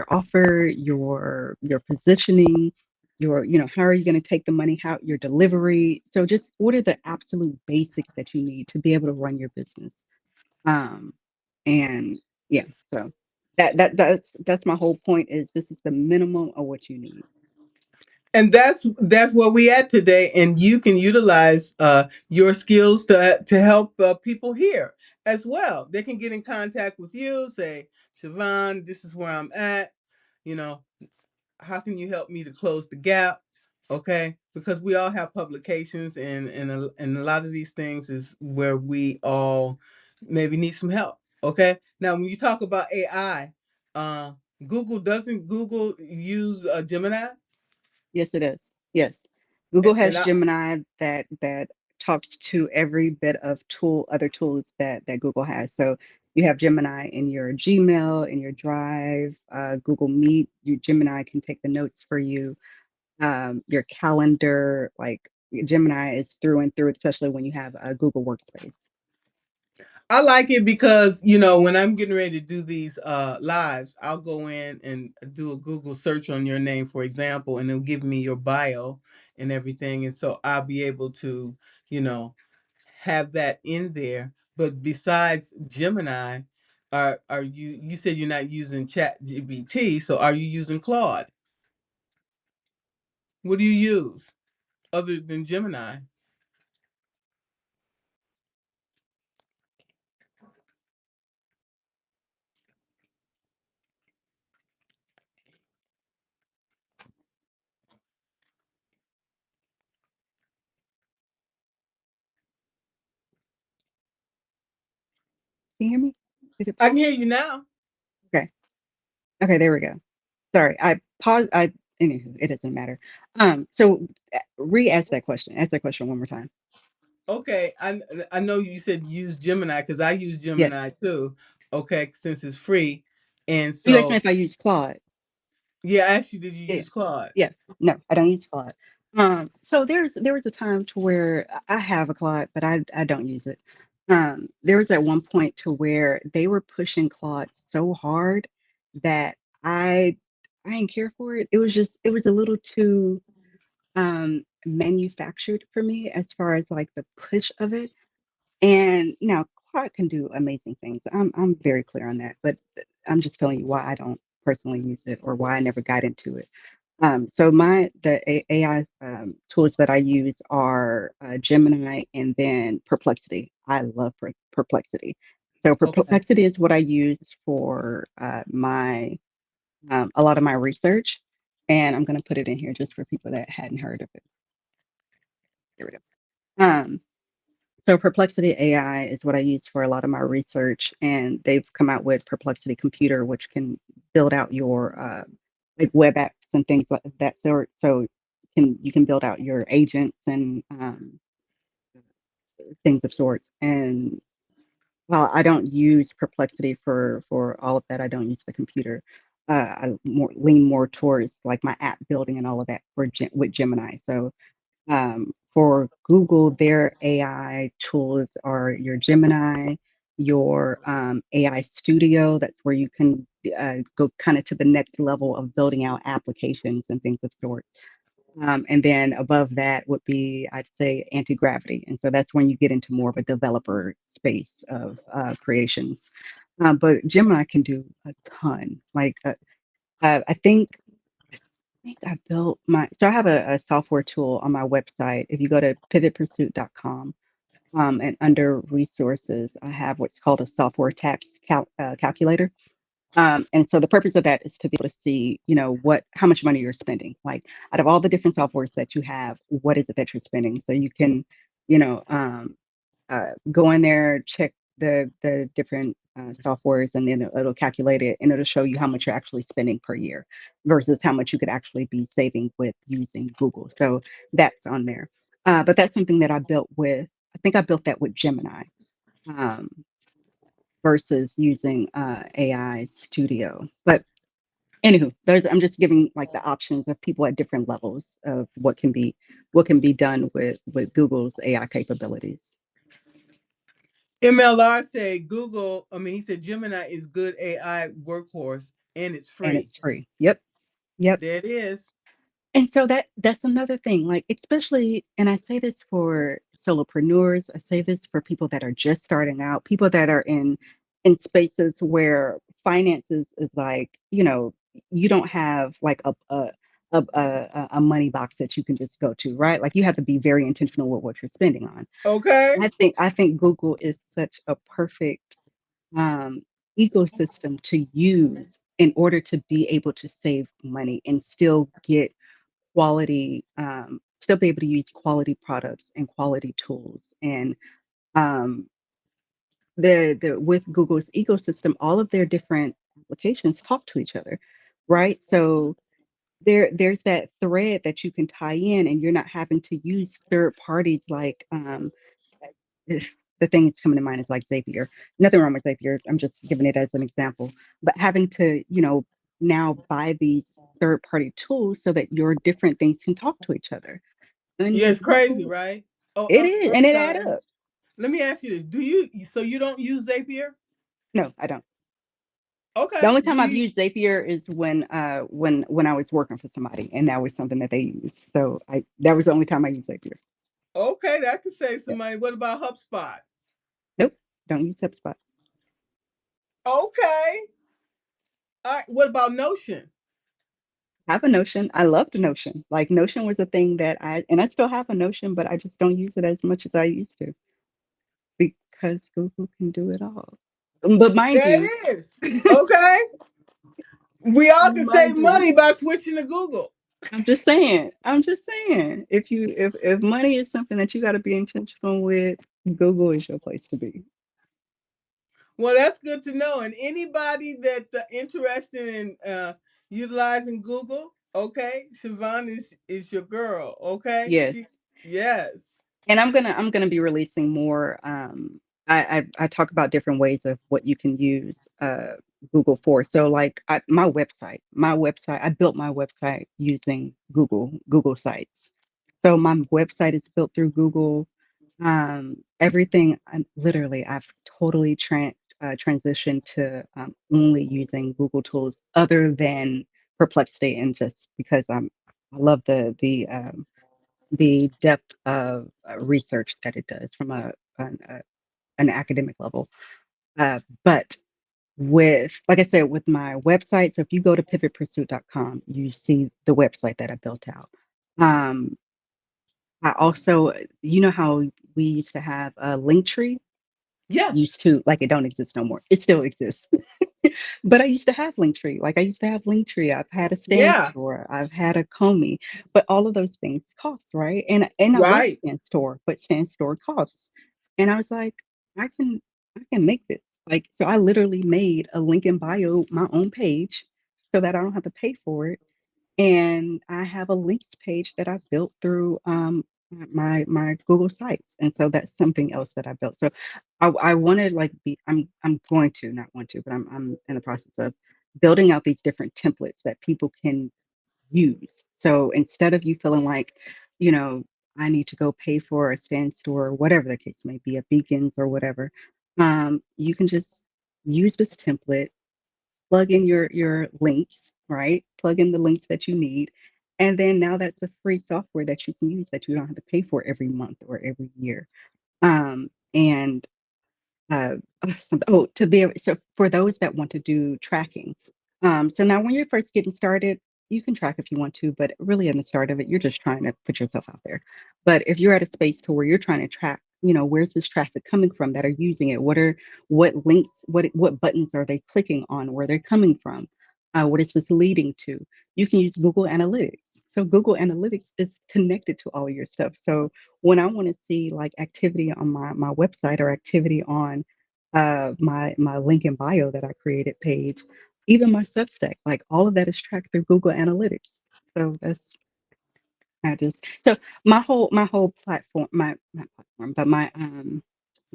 Speaker 2: offer, your positioning, how are you going to take the money, how your delivery. So just what are the absolute basics that you need to be able to run your business. Um, and yeah, so that's my whole point is this is the minimum of what you need.
Speaker 1: And that's where we at today, and you can utilize your skills to help people here as well. They can get in contact with you, say, Siobhan, this is where I'm at. You know, how can you help me to close the gap? Okay, because we all have publications, and a lot of these things is where we all maybe need some help. Okay, now when you talk about AI, uh, Google use Gemini,
Speaker 2: Yes, it is. Yes. Google
Speaker 1: and
Speaker 2: has Gemini that talks to every bit of other tools that Google has. So you have Gemini in your Gmail, in your Drive, Google Meet. Gemini can take the notes for you. Your calendar, like Gemini is through and through, especially when you have a Google Workspace.
Speaker 1: I like it because when I'm getting ready to do these lives, I'll go in and do a Google search on your name, for example, and it'll give me your bio and everything, and so I'll be able to you know have that in there. But besides Gemini, are you said you're not using Chat GBT, so are you using Claude? What do you use other than Gemini?
Speaker 2: Can you hear me? Did it
Speaker 1: I can
Speaker 2: pause?
Speaker 1: hear you now.
Speaker 2: Okay. Okay, there we go. Sorry, I paused. Anywho, it doesn't matter. So re-ask that question. Ask that question one more time.
Speaker 1: Okay, I know you said use Gemini because I use
Speaker 2: Yes.
Speaker 1: Gemini too. Okay, since it's free, and
Speaker 2: You asked me
Speaker 1: so
Speaker 2: if I use Claude.
Speaker 1: yeah, I asked you, did you
Speaker 2: Yeah.
Speaker 1: use Claude?
Speaker 2: Yeah. No, I don't use Claude. So there was a time to where I have a Claude, but I don't use it. There was at one point to where they were pushing Claude so hard that I I didn't care for it. It was a little too manufactured for me as far as like the push of it. And now Claude can do amazing things. I'm very clear on that, but I'm just telling you why I don't personally use it or why I never got into it. So the AI tools that I use are Gemini and then Perplexity. I love Perplexity. So
Speaker 1: Okay,
Speaker 2: Perplexity is what I use for my a lot of my research, and I'm going to put it in here just for people that hadn't heard of it. There we go. So Perplexity AI is what I use for a lot of my research, and they've come out with Perplexity Computer, which can build out your like web apps and things like that sort. So you can build out your agents and things of sorts. And well, I don't use Perplexity for all of that. I don't use the computer. I more lean more towards like my app building and all of that with Gemini. So for Google, their AI tools are your Gemini, your AI Studio. That's where you can go kind of to the next level of building out applications and things of sort. And then above that would be, I'd say, anti-gravity. And so that's when you get into more of a developer space of creations. But Gemini can do a ton. Like I think I built so I have a software tool on my website. If you go to pivotpursuit.com, and under resources, I have what's called a software tax calculator. And so the purpose of that is to be able to see, how much money you're spending. Like out of all the different softwares that you have, what is it that you're spending? So you can, you know, go in there, check the different softwares, and then it'll calculate it and it'll show you how much you're actually spending per year versus how much you could actually be saving with using Google. So that's on there. But that's something that I built with. I think I built that with Gemini. Um, versus using AI Studio. But anywho, I'm just giving like the options of people at different levels of what can be done with Google's AI capabilities.
Speaker 1: MLR said he said Gemini is good AI workhorse and it's
Speaker 2: And
Speaker 1: free.
Speaker 2: it's free. Yep. Yep.
Speaker 1: There it is.
Speaker 2: And so that's another thing, like especially, and I say this for solopreneurs, I say this for people that are just starting out, people that are in spaces where finances is like, you don't have like a money box that you can just go to, right? Like you have to be very intentional with what you're spending on.
Speaker 1: Okay.
Speaker 2: I think Google is such a perfect um, ecosystem to use in order to be able to save money and still be able to use quality products and quality tools. And um, the with Google's ecosystem, all of their different applications talk to each other, right? So there's that thread that you can tie in, and you're not having to use third parties like eh, the thing that's coming to mind is like Zapier. Nothing wrong with Zapier. I'm just giving it as an example. But having to, now buy these third party tools so that your different things can talk to each other.
Speaker 1: Yeah,
Speaker 2: And
Speaker 1: it's crazy,
Speaker 2: Google,
Speaker 1: right? Oh,
Speaker 2: it is,
Speaker 1: I'm
Speaker 2: and it add
Speaker 1: sorry.
Speaker 2: up.
Speaker 1: Let me ask you this. Do you so you don't use Zapier?
Speaker 2: No, I don't. The
Speaker 1: Okay.
Speaker 2: only
Speaker 1: Do
Speaker 2: time I've
Speaker 1: you
Speaker 2: used Zapier is when I was working for somebody and that was something that they used. So I that was the only time I used Zapier.
Speaker 1: okay, that could save some
Speaker 2: Yep.
Speaker 1: money. What about HubSpot?
Speaker 2: Nope. Don't use HubSpot.
Speaker 1: Okay. All right. What about Notion?
Speaker 2: I have a Notion. I loved Notion. Like Notion was a thing that I still have a Notion, but I just don't use it as much as I used to because Google can do it all. But mind
Speaker 1: There
Speaker 2: you,
Speaker 1: it is. Okay. We all can save
Speaker 2: mind you,
Speaker 1: money by switching to Google.
Speaker 2: I'm just saying, if money is something that you got to be intentional with, Google is your place to be.
Speaker 1: Well, that's good to know. And anybody that interested in utilizing Google, okay, Siobhan is your girl. Okay,
Speaker 2: Yes.
Speaker 1: she yes,
Speaker 2: And I'm gonna be releasing more. I talk about different ways of what you can use Google for. So like my website, I built my website using Google Sites. So my website is built through Google. Everything I've totally transitioned to only using Google tools other than Perplexity, and just because I love the depth of research that it does from an academic level. But like I said, with my website, so if you go to pivotpursuit.com, you see the website that I built out. Um, I also, you know how we used to have a link tree?
Speaker 1: yes,
Speaker 2: Used to, like, it don't exist no more. It still exists. But I used to have Linktree. Like I used to have Linktree. I've had a Stan
Speaker 1: yeah,
Speaker 2: Store. I've had a Comey. But all of those things cost, right? And I love
Speaker 1: right.
Speaker 2: Stan Store, but Stan Store costs. And I was like, I can I can make this. Like so I literally made a link in bio my own page so that I don't have to pay for it. And I have a links page that I built through my Google Sites, and so that's something else that I built. So I want to like be I'm going to not want to, but I'm in the process of building out these different templates that people can use. So instead of you feeling like, you know, I need to go pay for a stand store or whatever the case may be, a Beacons or whatever, you can just use this template, plug in your links, right? Plug in the links that you need. And then now that's a free software that you can use that you don't have to pay for every month or every year. And uh, something. Oh, to be able, so for those that want to do tracking. So now when you're first getting started, you can track if you want to, but really in the start of it, you're just trying to put yourself out there. But if you're at a space to where you're trying to track, where's this traffic coming from that are using it? What links, what buttons are they clicking on? Where they're coming from? What is this leading to? You can use Google Analytics. So Google Analytics is connected to all of your stuff. So when I want to see like activity on my website or activity on my link in bio that I created page, even my Substack, like all of that is tracked through Google Analytics. So that's I just so my whole platform, my not platform, but my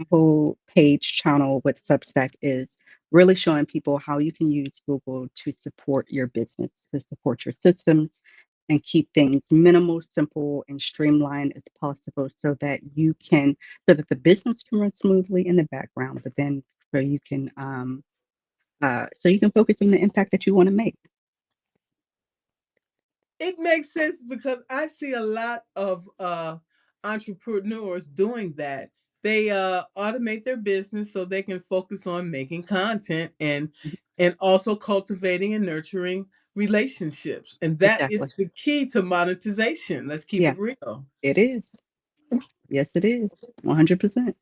Speaker 2: whole page channel with Substack is really showing people how you can use Google to support your business, to support your systems, and keep things minimal, simple, and streamlined as possible so that the business can run smoothly in the background, but then so you can focus on the impact that you want to make.
Speaker 1: It makes sense because I see a lot of entrepreneurs doing that. They automate their business so they can focus on making content and also cultivating and nurturing relationships. And that is
Speaker 2: Exactly.
Speaker 1: the key to monetization. Let's keep
Speaker 2: Yeah,
Speaker 1: it real.
Speaker 2: it is. Yes, it is. 100%.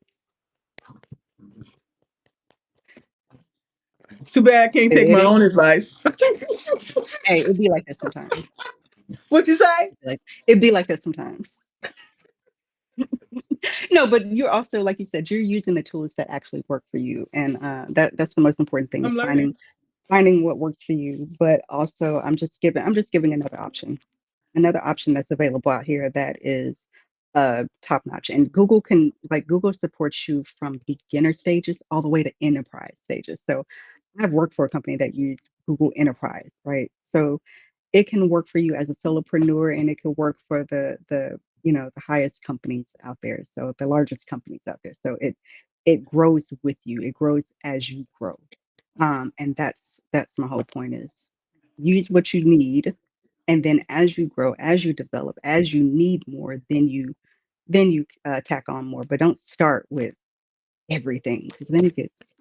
Speaker 1: Too bad I can't take
Speaker 2: It
Speaker 1: my
Speaker 2: is.
Speaker 1: own advice.
Speaker 2: Hey, it'd be like that sometimes.
Speaker 1: What you say?
Speaker 2: It'd be like that sometimes. No, but you're also, like you said, you're using the tools that actually work for you, and that's the most important thing
Speaker 1: I'm
Speaker 2: is
Speaker 1: learning.
Speaker 2: finding what works for you. But also, I'm just giving another option that's available out here that is top notch. And Google supports you from beginner stages all the way to enterprise stages. So I've worked for a company that used Google Enterprise, right? So it can work for you as a solopreneur, and it can work for the highest companies out there, so the largest companies out there. So it grows with you. It grows as you grow. And that's my whole point is use what you need, and then as you grow, as you develop, as you need more, then you tack on more. But don't start with everything because then it gets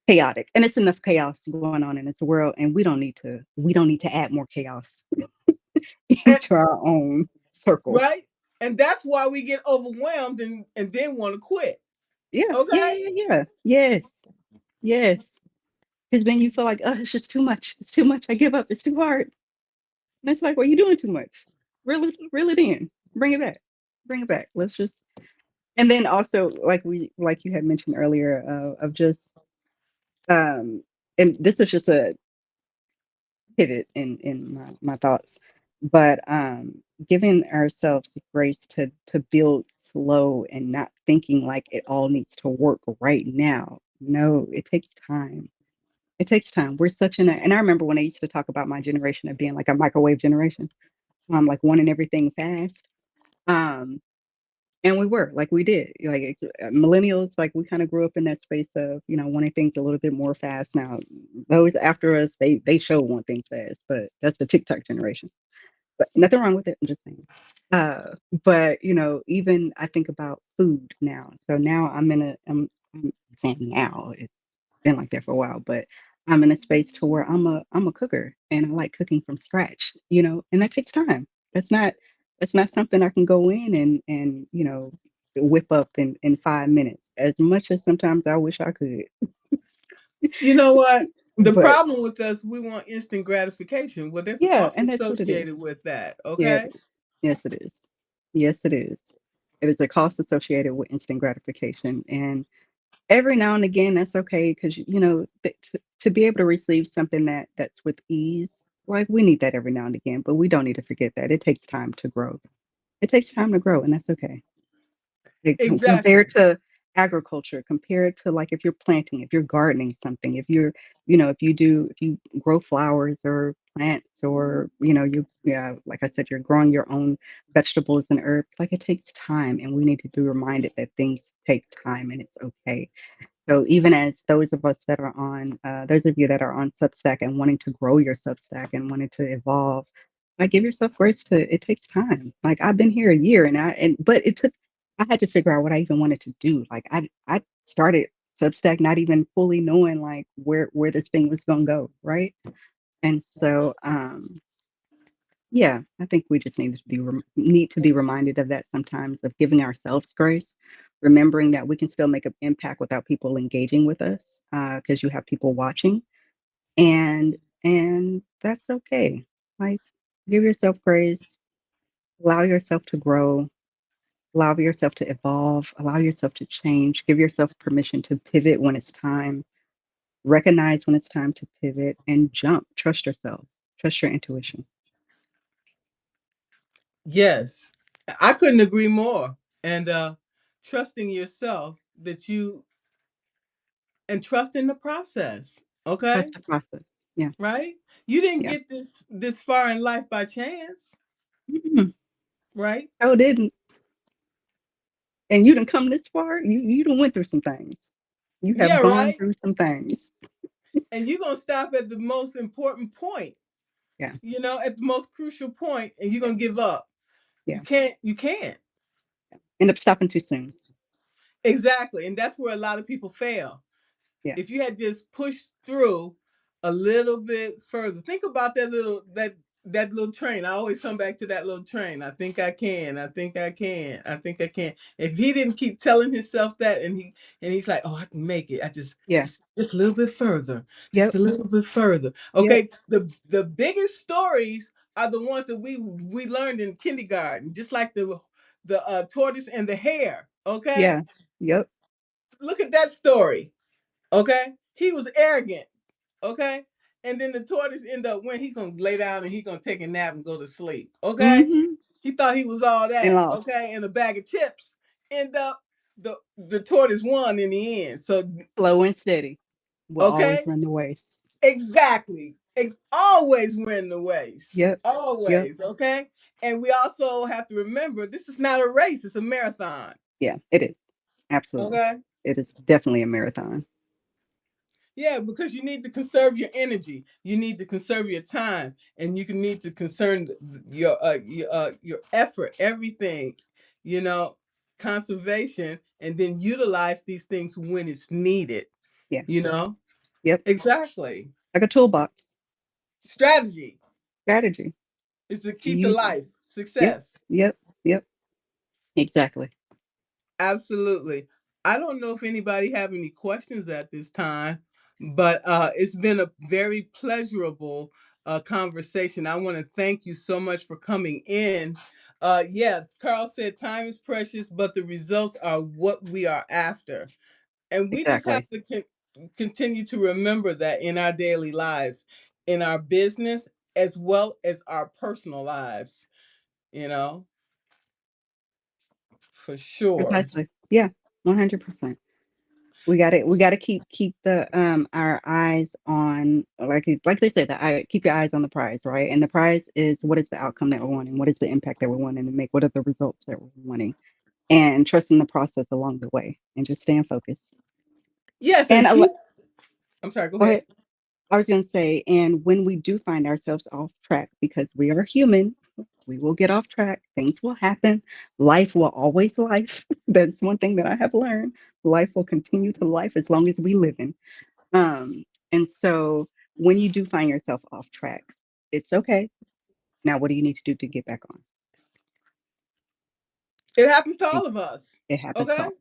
Speaker 2: chaotic, and it's enough chaos going on in this world, and we don't need to add more chaos
Speaker 1: And,
Speaker 2: into our own circle.
Speaker 1: right? And that's why we get overwhelmed and then want to quit.
Speaker 2: Yeah, yeah,
Speaker 1: Okay?
Speaker 2: yeah, yeah, yeah. Yes, yes. Because then you feel like, oh, it's just too much. It's too much. I give up. It's too hard. And it's like, well, you're doing too much. Reel it in. Bring it back. Bring it back. Let's just. And then also, like you had mentioned earlier, of just um, and this is just a pivot in my thoughts, but giving ourselves grace to build slow and not thinking like it all needs to work right now. No, it takes time. It takes time. We're such in a, and I remember when I used to talk about my generation of being like a microwave generation, like wanting everything fast. Um, and we were like we did like millennials, like we kind of grew up in that space of wanting things a little bit more fast. Now those after us, they show want things fast, but that's the TikTok generation. But nothing wrong with it. I'm just saying. But even I think about food now. So now I'm saying now it's been like that for a while, but I'm in a space to where I'm a cooker and I like cooking from scratch, and that takes time. That's not that's not something I can go in and whip up in 5 minutes. As much as sometimes I wish I could,
Speaker 1: You know what? The
Speaker 2: but
Speaker 1: problem with us, we want instant gratification. Well, there's a
Speaker 2: yeah,
Speaker 1: cost
Speaker 2: and that's what it is.
Speaker 1: associated with that.
Speaker 2: Yeah, it
Speaker 1: Okay.
Speaker 2: is. Yes, it is. Yes, it is. It is a cost associated with instant gratification. And every now and again, that's okay because, to be able to receive something that's with ease. Like we need that every now and again, but we don't need to forget that it takes time to grow. It takes time to grow, and that's okay. Compared
Speaker 1: Exactly.
Speaker 2: to agriculture, compared to like if you're planting, if you're gardening something, if you're, if you grow flowers or plants or, yeah, like I said, you're growing your own vegetables and herbs, like it takes time. And we need to be reminded that things take time and it's okay. So even as those of us that are on, those of you that are on Substack and wanting to grow your Substack and wanting to evolve, like give yourself grace to it takes time. Like I've been here a year but it took I had to figure out what I even wanted to do. Like I started Substack not even fully knowing like where this thing was gonna go, right? And so yeah, I think we just need to be reminded of that sometimes, of giving ourselves grace, remembering that we can still make an impact without people engaging with us, because you have people watching, and that's okay. Like, give yourself grace, allow yourself to grow, allow yourself to evolve, allow yourself to change, give yourself permission to pivot when it's time, recognize when it's time to pivot, and jump. Trust yourself, trust your intuition.
Speaker 1: Yes. I couldn't agree more. And trusting yourself that you and trust in the process. Okay?
Speaker 2: Trust the process. Yeah,
Speaker 1: Right? You didn't
Speaker 2: yeah.
Speaker 1: get this far in life by chance,
Speaker 2: Mm-mm.
Speaker 1: right?
Speaker 2: Oh, didn't. And you didn't come this far. You done went through some things. You have
Speaker 1: Yeah,
Speaker 2: gone
Speaker 1: right?
Speaker 2: through some things.
Speaker 1: And you're going to stop at the most important point,
Speaker 2: Yeah,
Speaker 1: at the most crucial point, and you're
Speaker 2: yeah,
Speaker 1: going to give up.
Speaker 2: yeah.
Speaker 1: You can't.
Speaker 2: End up stopping too soon.
Speaker 1: Exactly. And that's where a lot of people fail.
Speaker 2: Yeah,
Speaker 1: If you had just pushed through a little bit further, think about that little train. I always come back to that little train. I think I can. I think I can. I think I can. If he didn't keep telling himself that, and he's like, oh, I can make it. I
Speaker 2: yeah.
Speaker 1: just a little bit further, just
Speaker 2: Yep,
Speaker 1: a little bit further.
Speaker 2: yep.
Speaker 1: Okay. The biggest stories are the ones that we learned in kindergarten, just like the tortoise and the hare. Okay.
Speaker 2: Yeah, yep.
Speaker 1: Look at that story. Okay, he was arrogant. Okay, and then the tortoise end up when he's gonna lay down and he's gonna take a nap and go to sleep. Okay,
Speaker 2: Mm-hmm.
Speaker 1: he thought he was all
Speaker 2: And
Speaker 1: that.
Speaker 2: lost.
Speaker 1: Okay, and a bag of chips. End up the tortoise won in the end. So
Speaker 2: Slow and steady will always
Speaker 1: okay,
Speaker 2: run the race.
Speaker 1: exactly. Always win the race.
Speaker 2: Yep, yep.
Speaker 1: Always. Okay, and we also have to remember this is not a race; it's a marathon.
Speaker 2: Yeah, it is. Absolutely.
Speaker 1: Okay.
Speaker 2: It is definitely a marathon.
Speaker 1: Yeah, because you need to conserve your energy. You need to conserve your time, and you can need to concern your effort, everything. You know, conservation, and then utilize these things when it's needed.
Speaker 2: Yeah,
Speaker 1: You know,
Speaker 2: yep.
Speaker 1: exactly.
Speaker 2: Like a toolbox
Speaker 1: Strategy
Speaker 2: strategy.
Speaker 1: is the
Speaker 2: You
Speaker 1: key to
Speaker 2: use it.
Speaker 1: life
Speaker 2: Yep,
Speaker 1: success.
Speaker 2: yep, yep. Exactly.
Speaker 1: Absolutely. I don't know if anybody have any questions at this time, but it's been a very pleasurable conversation. I want to thank you so much for coming in. Yeah, Carl said time is precious, but the results are what we are after. And we just have
Speaker 2: Exactly.
Speaker 1: to continue to remember that in our daily lives, in our business, as well as our personal lives, you know, for sure.
Speaker 2: Precisely. Yeah, 100%. We got to keep the our eyes on, like they said, keep your eyes on the prize, right? And the prize is, what is the outcome that we're wanting, what is the impact that we're wanting to make, what are the results that we're wanting, and trusting the process along the way, and just staying focused.
Speaker 1: Yes,
Speaker 2: And
Speaker 1: and keep. I'm sorry, go
Speaker 2: go
Speaker 1: ahead.
Speaker 2: ahead. I was going to say, and when we do find ourselves off track, because we are human, we will get off track. Things will happen. Life will always life. That's one thing that I have learned. Life will continue to life as long as we live in. And so when you do find yourself off track, it's okay. Now, what do you need to do to get back on?
Speaker 1: It happens to
Speaker 2: And
Speaker 1: all of us.
Speaker 2: it happens to
Speaker 1: Okay?
Speaker 2: all,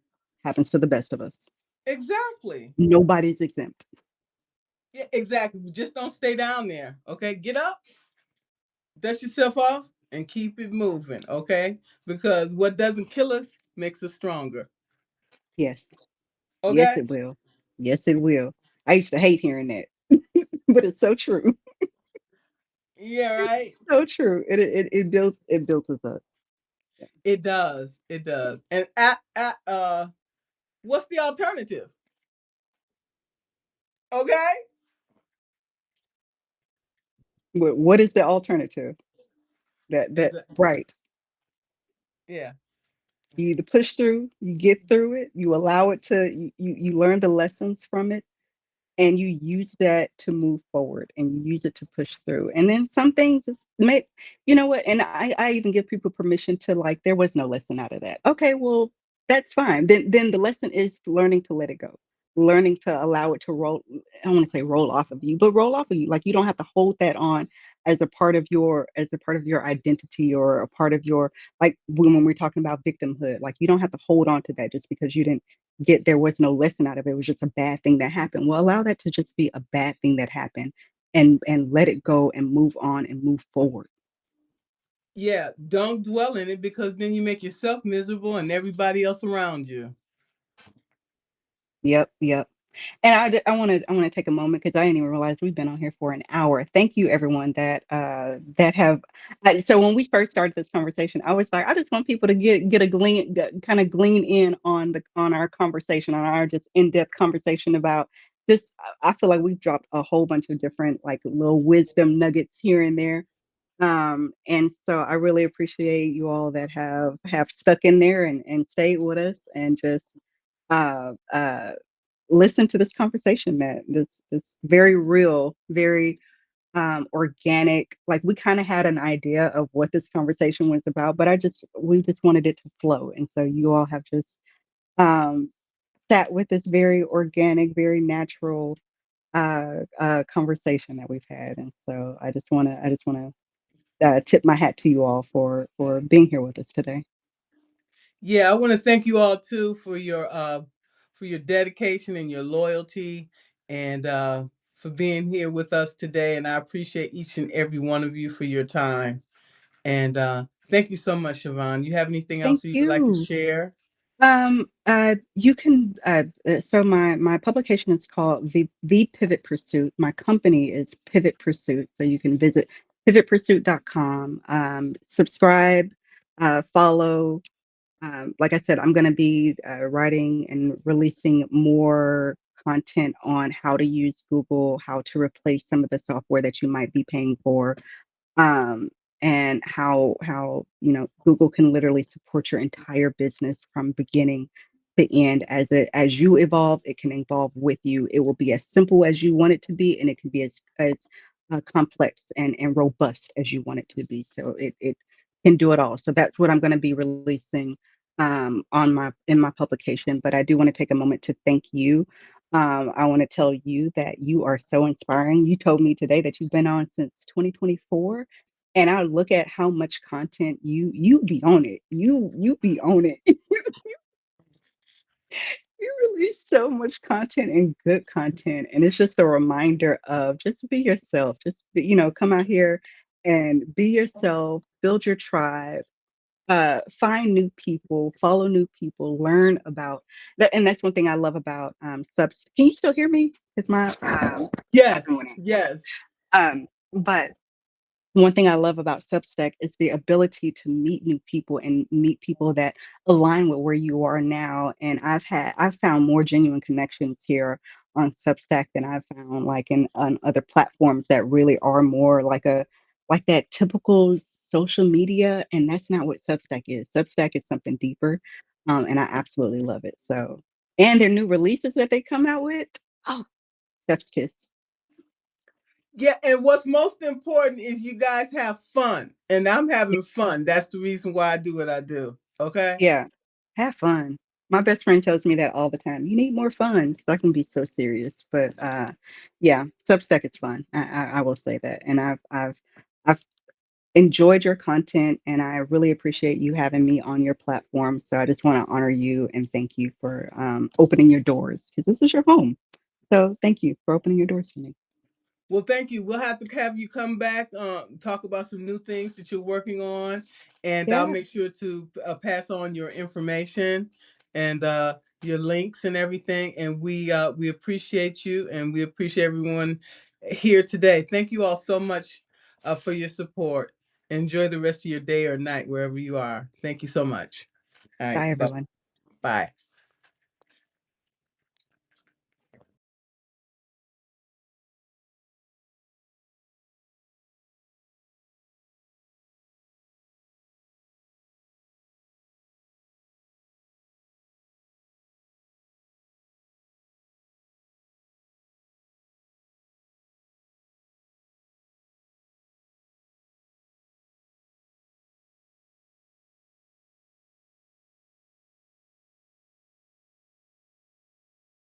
Speaker 2: happens to the best of us.
Speaker 1: Exactly.
Speaker 2: Nobody's exempt.
Speaker 1: Yeah, exactly. Just don't stay down there. Okay? Get up, dust yourself off, and keep it moving. Okay? Because what doesn't kill us makes us stronger.
Speaker 2: Yes. Yes,
Speaker 1: Okay?
Speaker 2: it will. Yes, it will. I used to hate hearing that, but it's so true.
Speaker 1: Yeah, right.
Speaker 2: So true. It builds us up. Yeah.
Speaker 1: It does. It does. And what's the alternative? Okay.
Speaker 2: What is the alternative? That
Speaker 1: Exa-
Speaker 2: right.
Speaker 1: yeah.
Speaker 2: You either push through, you get through it, you allow it to you learn the lessons from it, and you use that to move forward and you use it to push through. And then some things just make, you know what, and I even give people permission to, like, there was no lesson out of that. Okay, well, that's fine. Then the lesson is learning to let it go, learning to allow it to roll. I don't want to say roll off of you, but roll off of you. Like, you don't have to hold that on as a part of your identity, or a part of your, like, when we're talking about victimhood, like, you don't have to hold on to that just because you didn't get there was no lesson out of it. It was just a bad thing that happened. Well, allow that to just be a bad thing that happened, and let it go and move on and move forward.
Speaker 1: Yeah. Don't dwell in it because then you make yourself miserable and everybody else around you.
Speaker 2: Yep, yep. And I want to take a moment because I didn't even realize we've been on here for an hour. Thank you, everyone that have. So when we first started this conversation, I was like, I just want people to get a kind of glean in on our conversation, on our just in depth conversation about just. I feel like we've dropped a whole bunch of different, like, little wisdom nuggets here and there. And so I really appreciate you all that have stuck in there and stayed with us, and just uh uh listen to this conversation, that this very real, very organic. Like, we kind of had an idea of what this conversation was about, but we just wanted it to flow. And so you all have just um sat with this very organic, very natural conversation that we've had. And so I just want to tip my hat to you all for being here with us today.
Speaker 1: Yeah, I want to thank you all too for your dedication and your loyalty and for being here with us today. And I appreciate each and every one of you for your time. And thank you so much, Siobhan. You have anything
Speaker 2: Thank
Speaker 1: else you'd like to
Speaker 2: you.
Speaker 1: share?
Speaker 2: You can, so my publication is called The Pivot Pursuit. My company is Pivot Pursuit. So you can visit pivotpursuit.com, subscribe, follow. Like I said, I'm going to be writing and releasing more content on how to use Google, how to replace some of the software that you might be paying for, um, and how Google can literally support your entire business from beginning to end. As you evolve, it can evolve with you. It will be as simple as you want it to be, and it can be as complex and robust as you want it to be. So it can do it all. So that's what I'm going to be releasing on my in my publication. But I do want to take a moment to thank you. I want to tell you that you are so inspiring. You told me today that you've been on since 2024, and I look at how much content you be on it. You be on it. You release so much content, and good content, and it's just a reminder of just be yourself. Just be, come out here and be yourself. Build your tribe. Find new people, follow new people, learn about that. And that's one thing I love about subs. Can you still hear me? Is my not
Speaker 1: Yes,
Speaker 2: going in?
Speaker 1: yes.
Speaker 2: But one thing I love about Substack is the ability to meet new people and meet people that align with where you are now. And I've found more genuine connections here on Substack than I've found, like, in on other platforms that really are more like that typical social media. And that's not what Substack is. Substack is something deeper. And I absolutely love it. So, and their new releases that they come out with. Oh, chef's kiss.
Speaker 1: Yeah, and what's most important is you guys have fun. And I'm having fun. That's the reason why I do what I do. Okay?
Speaker 2: Yeah, have fun. My best friend tells me that all the time. You need more fun because I can be so serious. But yeah, Substack is fun. I will say that, and I've enjoyed your content, and I really appreciate you having me on your platform. So I just want to honor you and thank you for opening your doors, because this is your home. So thank you for opening your doors for me.
Speaker 1: Well, thank you. We'll have to have you come back, talk about some new things that you're working on, and I'll
Speaker 2: Yeah,
Speaker 1: make sure to pass on your information and your links and everything. And we appreciate you, and we appreciate everyone here today. Thank you all so much for your support. Enjoy the rest of your day or night wherever you are. Thank you so much. All right.
Speaker 2: Bye, everyone.
Speaker 1: Bye.